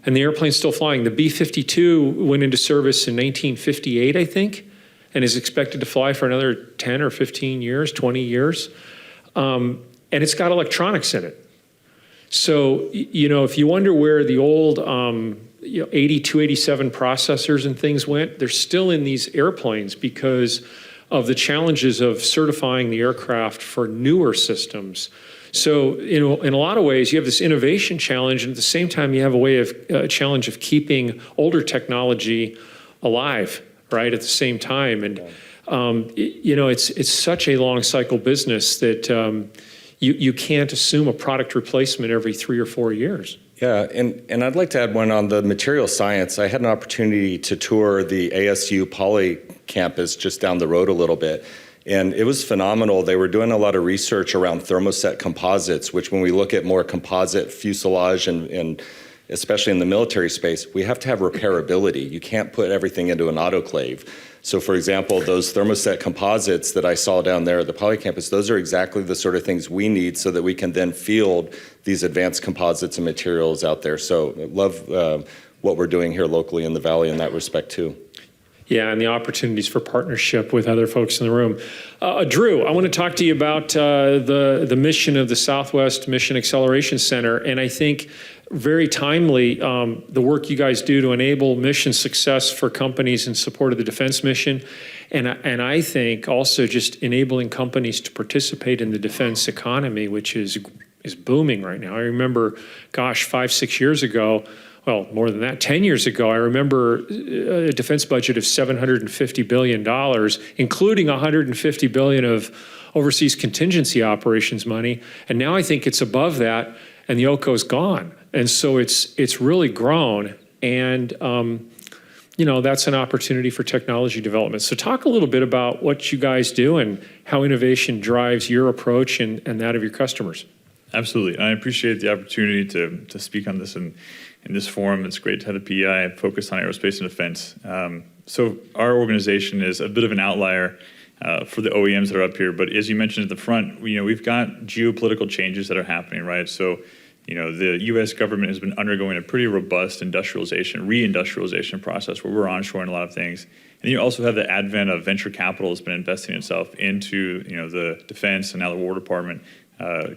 And the airplane's still flying. The B-52 went into service in 1958, I think, and is expected to fly for another 10 or 15 years, 20 years. And it's got electronics in it. So, if you wonder where the old 8287 processors and things went, they're still in these airplanes because of the challenges of certifying the aircraft for newer systems. So, in a lot of ways, you have this innovation challenge, and at the same time, you have a challenge of keeping older technology alive, right, at the same time. And, it's such a long cycle business that you can't assume a product replacement every 3 or 4 years. Yeah, and I'd like to add one on the material science. I had an opportunity to tour the ASU Poly campus just down the road a little bit, and it was phenomenal. They were doing a lot of research around thermoset composites, which when we look at more composite fuselage and especially in the military space, we have to have repairability. You can't put everything into an autoclave. So for example, those thermoset composites that I saw down there at the Poly campus, those are exactly the sort of things we need so that we can then field these advanced composites and materials out there. So I love what we're doing here locally in the Valley in that respect too. Yeah, and the opportunities for partnership with other folks in the room. Drew, I want to talk to you about the mission of the Southwest Mission Acceleration Center, and I think very timely, the work you guys do to enable mission success for companies in support of the defense mission, and I think also just enabling companies to participate in the defense economy, which is booming right now. I remember, gosh, 5-6 years ago, well, more than that, 10 years ago, I remember a defense budget of $750 billion, including $150 billion of overseas contingency operations money. And now I think it's above that, and the OCO's gone. And so it's really grown. And, that's an opportunity for technology development. So talk a little bit about what you guys do and how innovation drives your approach and that of your customers. Absolutely. I appreciate the opportunity to speak on this in this forum. It's great to have the PEI focus on aerospace and defense. So our organization is a bit of an outlier for the OEMs that are up here. But as you mentioned at the front, we've got geopolitical changes that are happening, right? So, the U.S. government has been undergoing a pretty robust reindustrialization process where we're onshoring a lot of things. And you also have the advent of venture capital that's been investing itself into, the defense and now the War Department,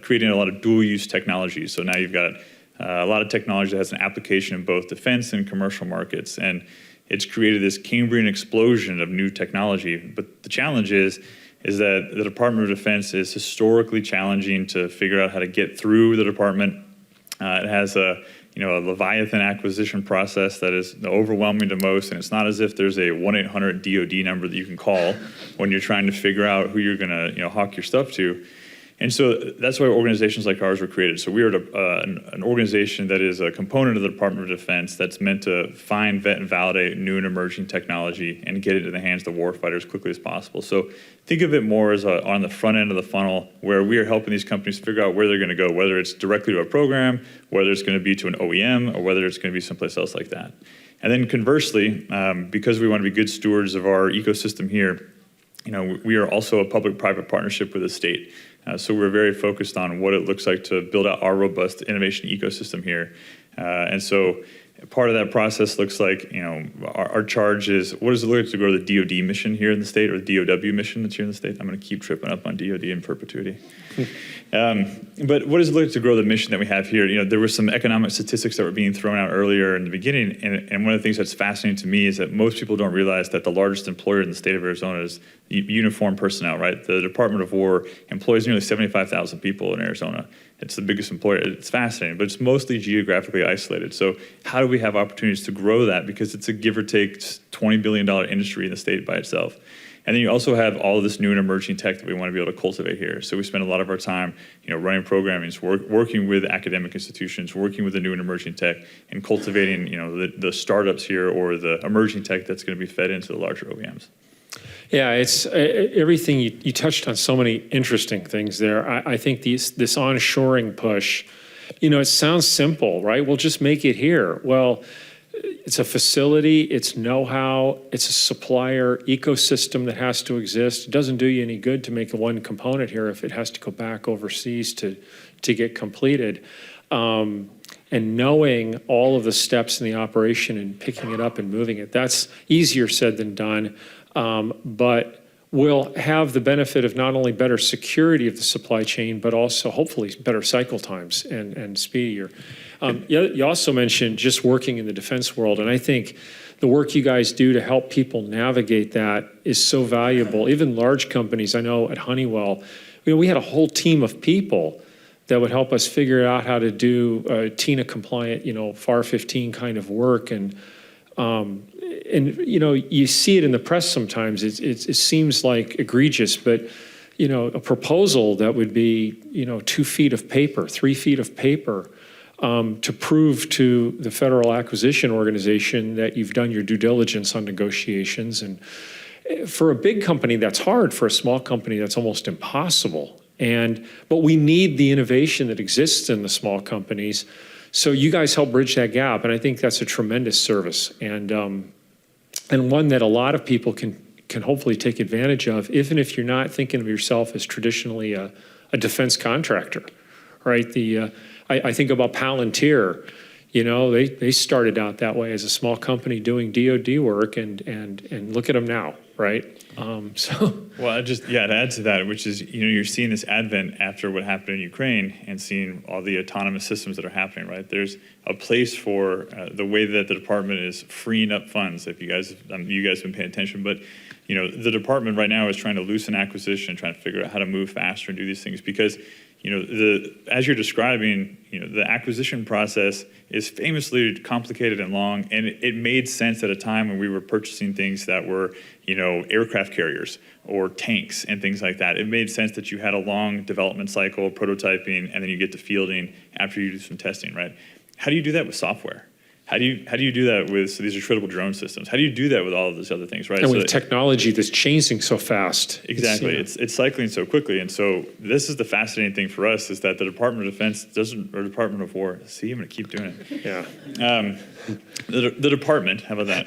creating a lot of dual-use technology. So now you've got a lot of technology that has an application in both defense and commercial markets. And it's created this Cambrian explosion of new technology. But the challenge is that the Department of Defense is historically challenging to figure out how to get through the department. It has a Leviathan acquisition process that is overwhelming to most, and it's not as if there's a 1-800-DOD number that you can call when you're trying to figure out who you're going to hawk your stuff to. And so that's why organizations like ours were created. So we are an organization that is a component of the Department of Defense that's meant to find, vet, and validate new and emerging technology and get it in the hands of the warfighter as quickly as possible. So think of it more as on the front end of the funnel where we are helping these companies figure out where they're going to go, whether it's directly to a program, whether it's going to be to an OEM, or whether it's going to be someplace else like that. And then conversely, because we want to be good stewards of our ecosystem here, we are also a public-private partnership with the state. So we're very focused on what it looks like to build out our robust innovation ecosystem here. And so part of that process looks like, our charge is, what does it look like to grow the DoD mission here in the state, or the DOW mission that's here in the state? I'm going to keep tripping up on DoD in perpetuity. But what does it look like to grow the mission that we have here? There were some economic statistics that were being thrown out earlier in the beginning, and one of the things that's fascinating to me is that most people don't realize that the largest employer in the state of Arizona is uniformed personnel, right? The Department of War employs nearly 75,000 people in Arizona. It's the biggest employer. It's fascinating, but it's mostly geographically isolated. So how do we have opportunities to grow that? Because it's a give or take $20 billion industry in the state by itself. And then you also have all of this new and emerging tech that we want to be able to cultivate here. So we spend a lot of our time, running programming, working with academic institutions, working with the new and emerging tech, and cultivating, the startups here or the emerging tech that's going to be fed into the larger OEMs. Yeah, it's everything. You touched on so many interesting things there. I think this onshoring push, it sounds simple, right? We'll just make it here. Well, it's a facility, it's know-how, it's a supplier ecosystem that has to exist. It doesn't do you any good to make one component here if it has to go back overseas to get completed. And knowing all of the steps in the operation and picking it up and moving it, that's easier said than done. But we'll have the benefit of not only better security of the supply chain, but also hopefully better cycle times and speedier. You also mentioned just working in the defense world, and I think the work you guys do to help people navigate that is so valuable. Even large companies, I know at Honeywell, we had a whole team of people that would help us figure out how to do TINA compliant, FAR 15 kind of work. And you see it in the press sometimes. It seems like egregious, but a proposal that would be 2 feet of paper, 3 feet of paper, to prove to the Federal Acquisition Organization that you've done your due diligence on negotiations. And for a big company, that's hard. For a small company, that's almost impossible. But we need the innovation that exists in the small companies. So you guys help bridge that gap, and I think that's a tremendous service, and one that a lot of people can hopefully take advantage of, even if you're not thinking of yourself as traditionally a defense contractor, right? I think about Palantir. You know, they started out that way as a small company doing DoD work, and look at them now, right? Well, to add to that, which is, you're seeing this advent after what happened in Ukraine and seeing all the autonomous systems that are happening, right? There's a place for the way that the department is freeing up funds. If you guys have been paying attention, but the department right now is trying to loosen acquisition, trying to figure out how to move faster and do these things because as you're describing, the acquisition process is famously complicated and long, and it made sense at a time when we were purchasing things that were, aircraft carriers or tanks and things like that. It made sense that you had a long development cycle, prototyping, and then you get to fielding after you do some testing, right? How do you do that with software? How do you do that with, so these are attritable drone systems? How do you do that with all of these other things, right? And so with technology that's changing so fast. Exactly, it's cycling so quickly, and so this is the fascinating thing for us is that the Department of Defense or Department of War. See, I'm going to keep doing it. Yeah. The department, how about that?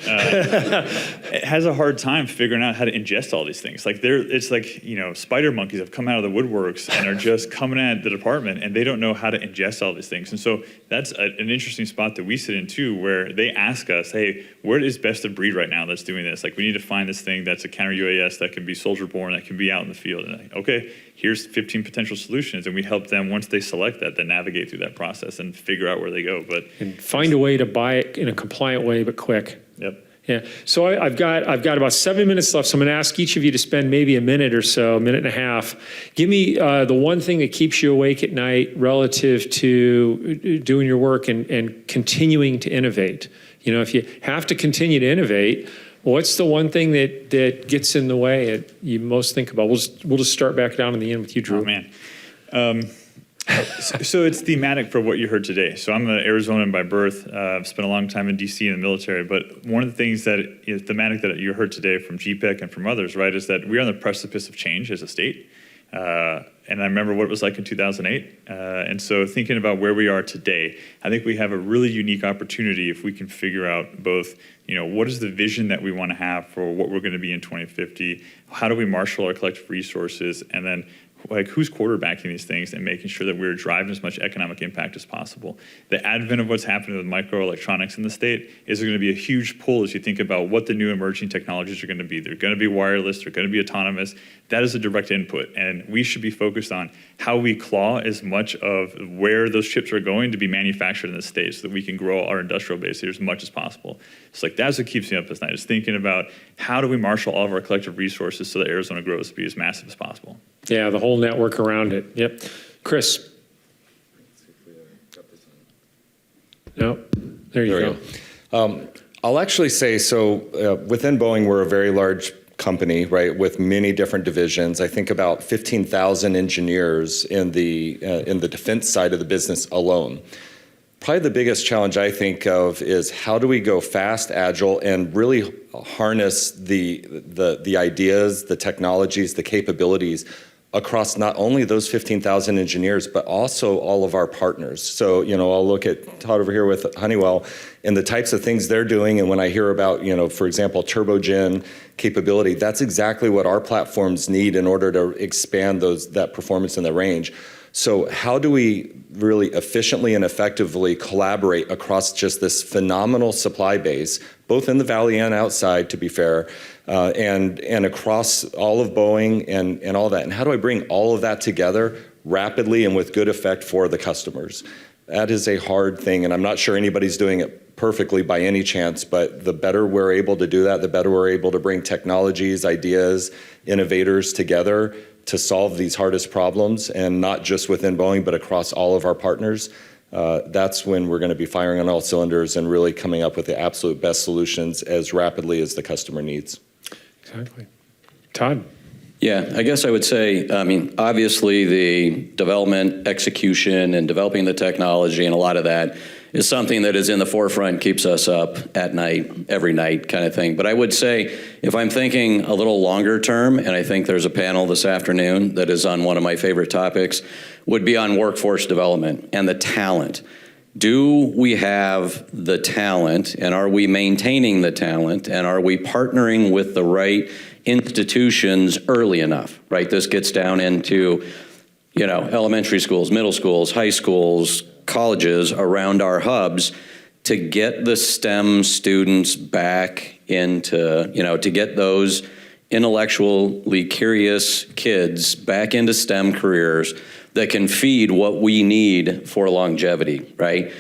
It has a hard time figuring out how to ingest all these things. It's like spider monkeys have come out of the woodworks and are just coming at the department, and they don't know how to ingest all these things. And so that's an interesting spot that we sit in too, where they ask us, "Hey, where is best of breed right now that's doing this? Like, we need to find this thing that's a counter UAS that can be soldier borne, that can be out in the field." And like, okay, here's 15 potential solutions, and we help them once they select that, then navigate through that process and figure out where they go. But and find a way to buy it in a compliant way, but quick. Yep. Yeah. So I've got about 7 minutes left. So I'm going to ask each of you to spend maybe a minute or so, a minute and a half. Give me the one thing that keeps you awake at night relative to doing your work and continuing to innovate. If you have to continue to innovate, what's the one thing that gets in the way that you most think about? We'll just start back down in the end with you, Drew. Oh, man. So it's thematic for what you heard today. So I'm an Arizonan by birth. I've spent a long time in DC in the military. But one of the things that is thematic that you heard today from GPEC and from others, right, is that we're on the precipice of change as a state. And I remember what it was like in 2008. And so thinking about where we are today, I think we have a really unique opportunity if we can figure out both, what is the vision that we want to have for what we're going to be in 2050? How do we marshal our collective resources? And then who's quarterbacking these things and making sure that we're driving as much economic impact as possible. The advent of what's happening with microelectronics in the state is going to be a huge pull as you think about what the new emerging technologies are going to be. They're going to be wireless, they're going to be autonomous. That is a direct input, and we should be focused on how we claw as much of where those chips are going to be manufactured in the state so that we can grow our industrial base here as much as possible. So that's what keeps me up at night, is thinking about how do we marshal all of our collective resources so that Arizona grows to be as massive as possible. Yeah, the whole network around it. Yep. Chris. No, there you go. I'll actually say, within Boeing, we're a very large company, right, with many different divisions. I think about 15,000 engineers in the defense side of the business alone. Probably the biggest challenge I think of is how do we go fast, agile, and really harness the ideas, the technologies, the capabilities across not only those 15,000 engineers, but also all of our partners. So, I'll look at Todd over here with Honeywell and the types of things they're doing. And when I hear about, for example, turbogen capability, that's exactly what our platforms need in order to expand that performance and the range. So how do we really efficiently and effectively collaborate across just this phenomenal supply base, both in the Valley and outside, to be fair, and across all of Boeing and all that? And how do I bring all of that together rapidly and with good effect for the customers? That is a hard thing, and I'm not sure anybody's doing it perfectly by any chance, but the better we're able to do that, the better we're able to bring technologies, ideas, innovators together to solve these hardest problems, and not just within Boeing, but across all of our partners. That's when we're going to be firing on all cylinders and really coming up with the absolute best solutions as rapidly as the customer needs. Exactly. Todd? Yeah, I guess I would say, obviously the development, execution, and developing the technology and a lot of that is something that is in the forefront, keeps us up at night, every night kind of thing. But I would say, if I'm thinking a little longer term, and I think there's a panel this afternoon that is on one of my favorite topics, would be on workforce development and the talent. Do we have the talent, and are we maintaining the talent, and are we partnering with the right institutions early enough, right? This gets down into, elementary schools, middle schools, high schools, colleges around our hubs. to get the STEM students back into, to get those intellectually curious kids back into STEM careers that can feed what we need for longevity, right?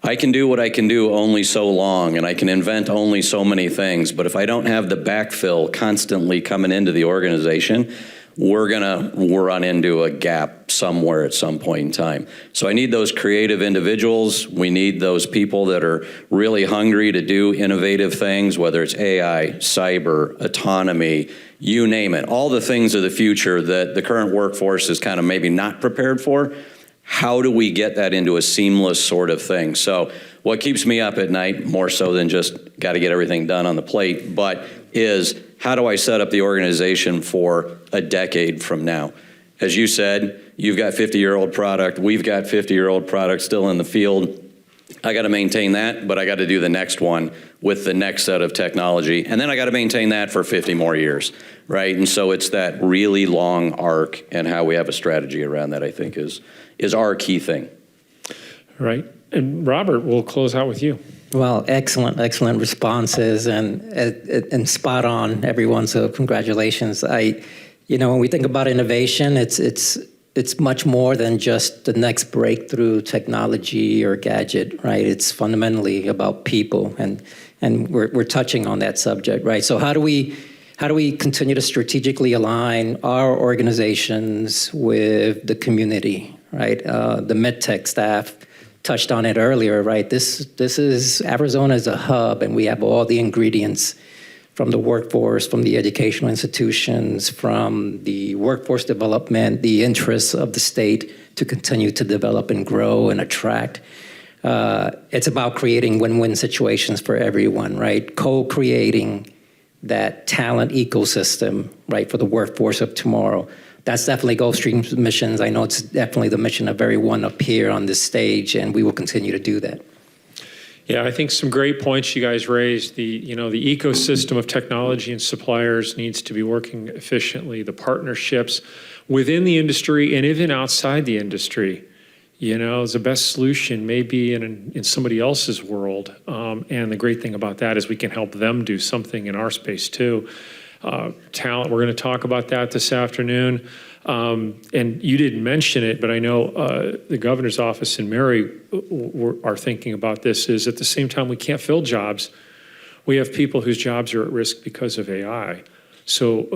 I can do what I can do only so long, and I can invent only so many things, but if I don't have the backfill constantly coming into the organization, we're gonna run into a gap somewhere at some point in time. So I need those creative individuals. We need those people that are really hungry to do innovative things, whether it's AI, cyber, autonomy, you name it. All the things of the future that the current workforce is kind of maybe not prepared for. How do we get that into a seamless sort of thing? So what keeps me up at night, more so than just got to get everything done on the plate, but is how do I set up the organization for a decade from now? As you said, you've got 50-year-old product, we've got 50-year-old product still in the field. I got to maintain that, but I got to do the next one with the next set of technology. And then I got to maintain that for 50 more years, right? And so it's that really long arc, and how we have a strategy around that, I think, is our key thing. Right. And Robert, we'll close out with you. Well, excellent responses and spot on, everyone. So congratulations. When we think about innovation, it's much more than just the next breakthrough technology or gadget, right? It's fundamentally about people, and we're touching on that subject, right? So how do we continue to strategically align our organizations with the community, right? The medtech staff touched on it earlier, right? This is Arizona is a hub, and we have all the ingredients from the workforce, from the educational institutions, from the workforce development, the interests of the state to continue to develop and grow and attract. It's about creating win-win situations for everyone, right? Co-creating that talent ecosystem, right, for the workforce of tomorrow. That's definitely Gulfstream's missions. I know it's definitely the mission of everyone up here on this stage, and we will continue to do that. Yeah, I think some great points you guys raised. The ecosystem of technology and suppliers needs to be working efficiently. The partnerships within the industry and even outside the industry, is the best solution maybe in somebody else's world. And the great thing about that is we can help them do something in our space too. Talent, we're going to talk about that this afternoon. And you didn't mention it, but I know the governor's office and Mary are thinking about this, is at the same time we can't fill jobs. We have people whose jobs are at risk because of AI. So,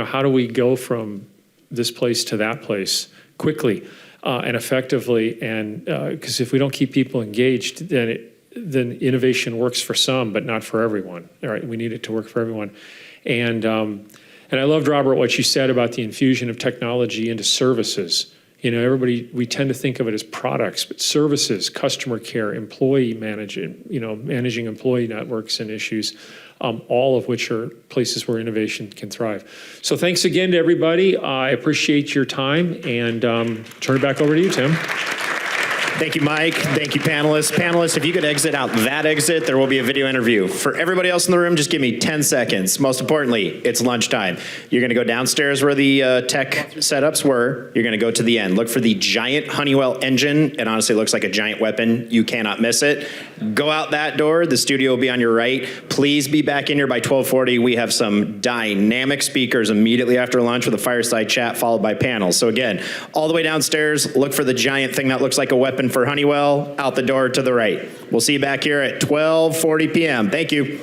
how do we go from this place to that place quickly and effectively? And because if we don't keep people engaged, then innovation works for some, but not for everyone. All right, we need it to work for everyone. And I loved, Robert, what you said about the infusion of technology into services. Everybody, we tend to think of it as products, but services, customer care, employee management, managing employee networks and issues, all of which are places where innovation can thrive. So thanks again to everybody. I appreciate your time, and turn it back over to you, Tim. Thank you, Mike. Thank you, panelists. Panelists, if you could exit out that exit, there will be a video interview. For everybody else in the room, just give me 10 seconds. Most importantly, it's lunchtime. You're going to go downstairs where the tech setups were. You're going to go to the end. Look for the giant Honeywell engine. It honestly looks like a giant weapon. You cannot miss it. Go out that door. The studio will be on your right. Please be back in here by 12:40. We have some dynamic speakers immediately after lunch with a fireside chat followed by panels. So again, all the way downstairs, look for the giant thing that looks like a weapon for Honeywell, out the door to the right. We'll see you back here at 12:40 p.m. Thank you.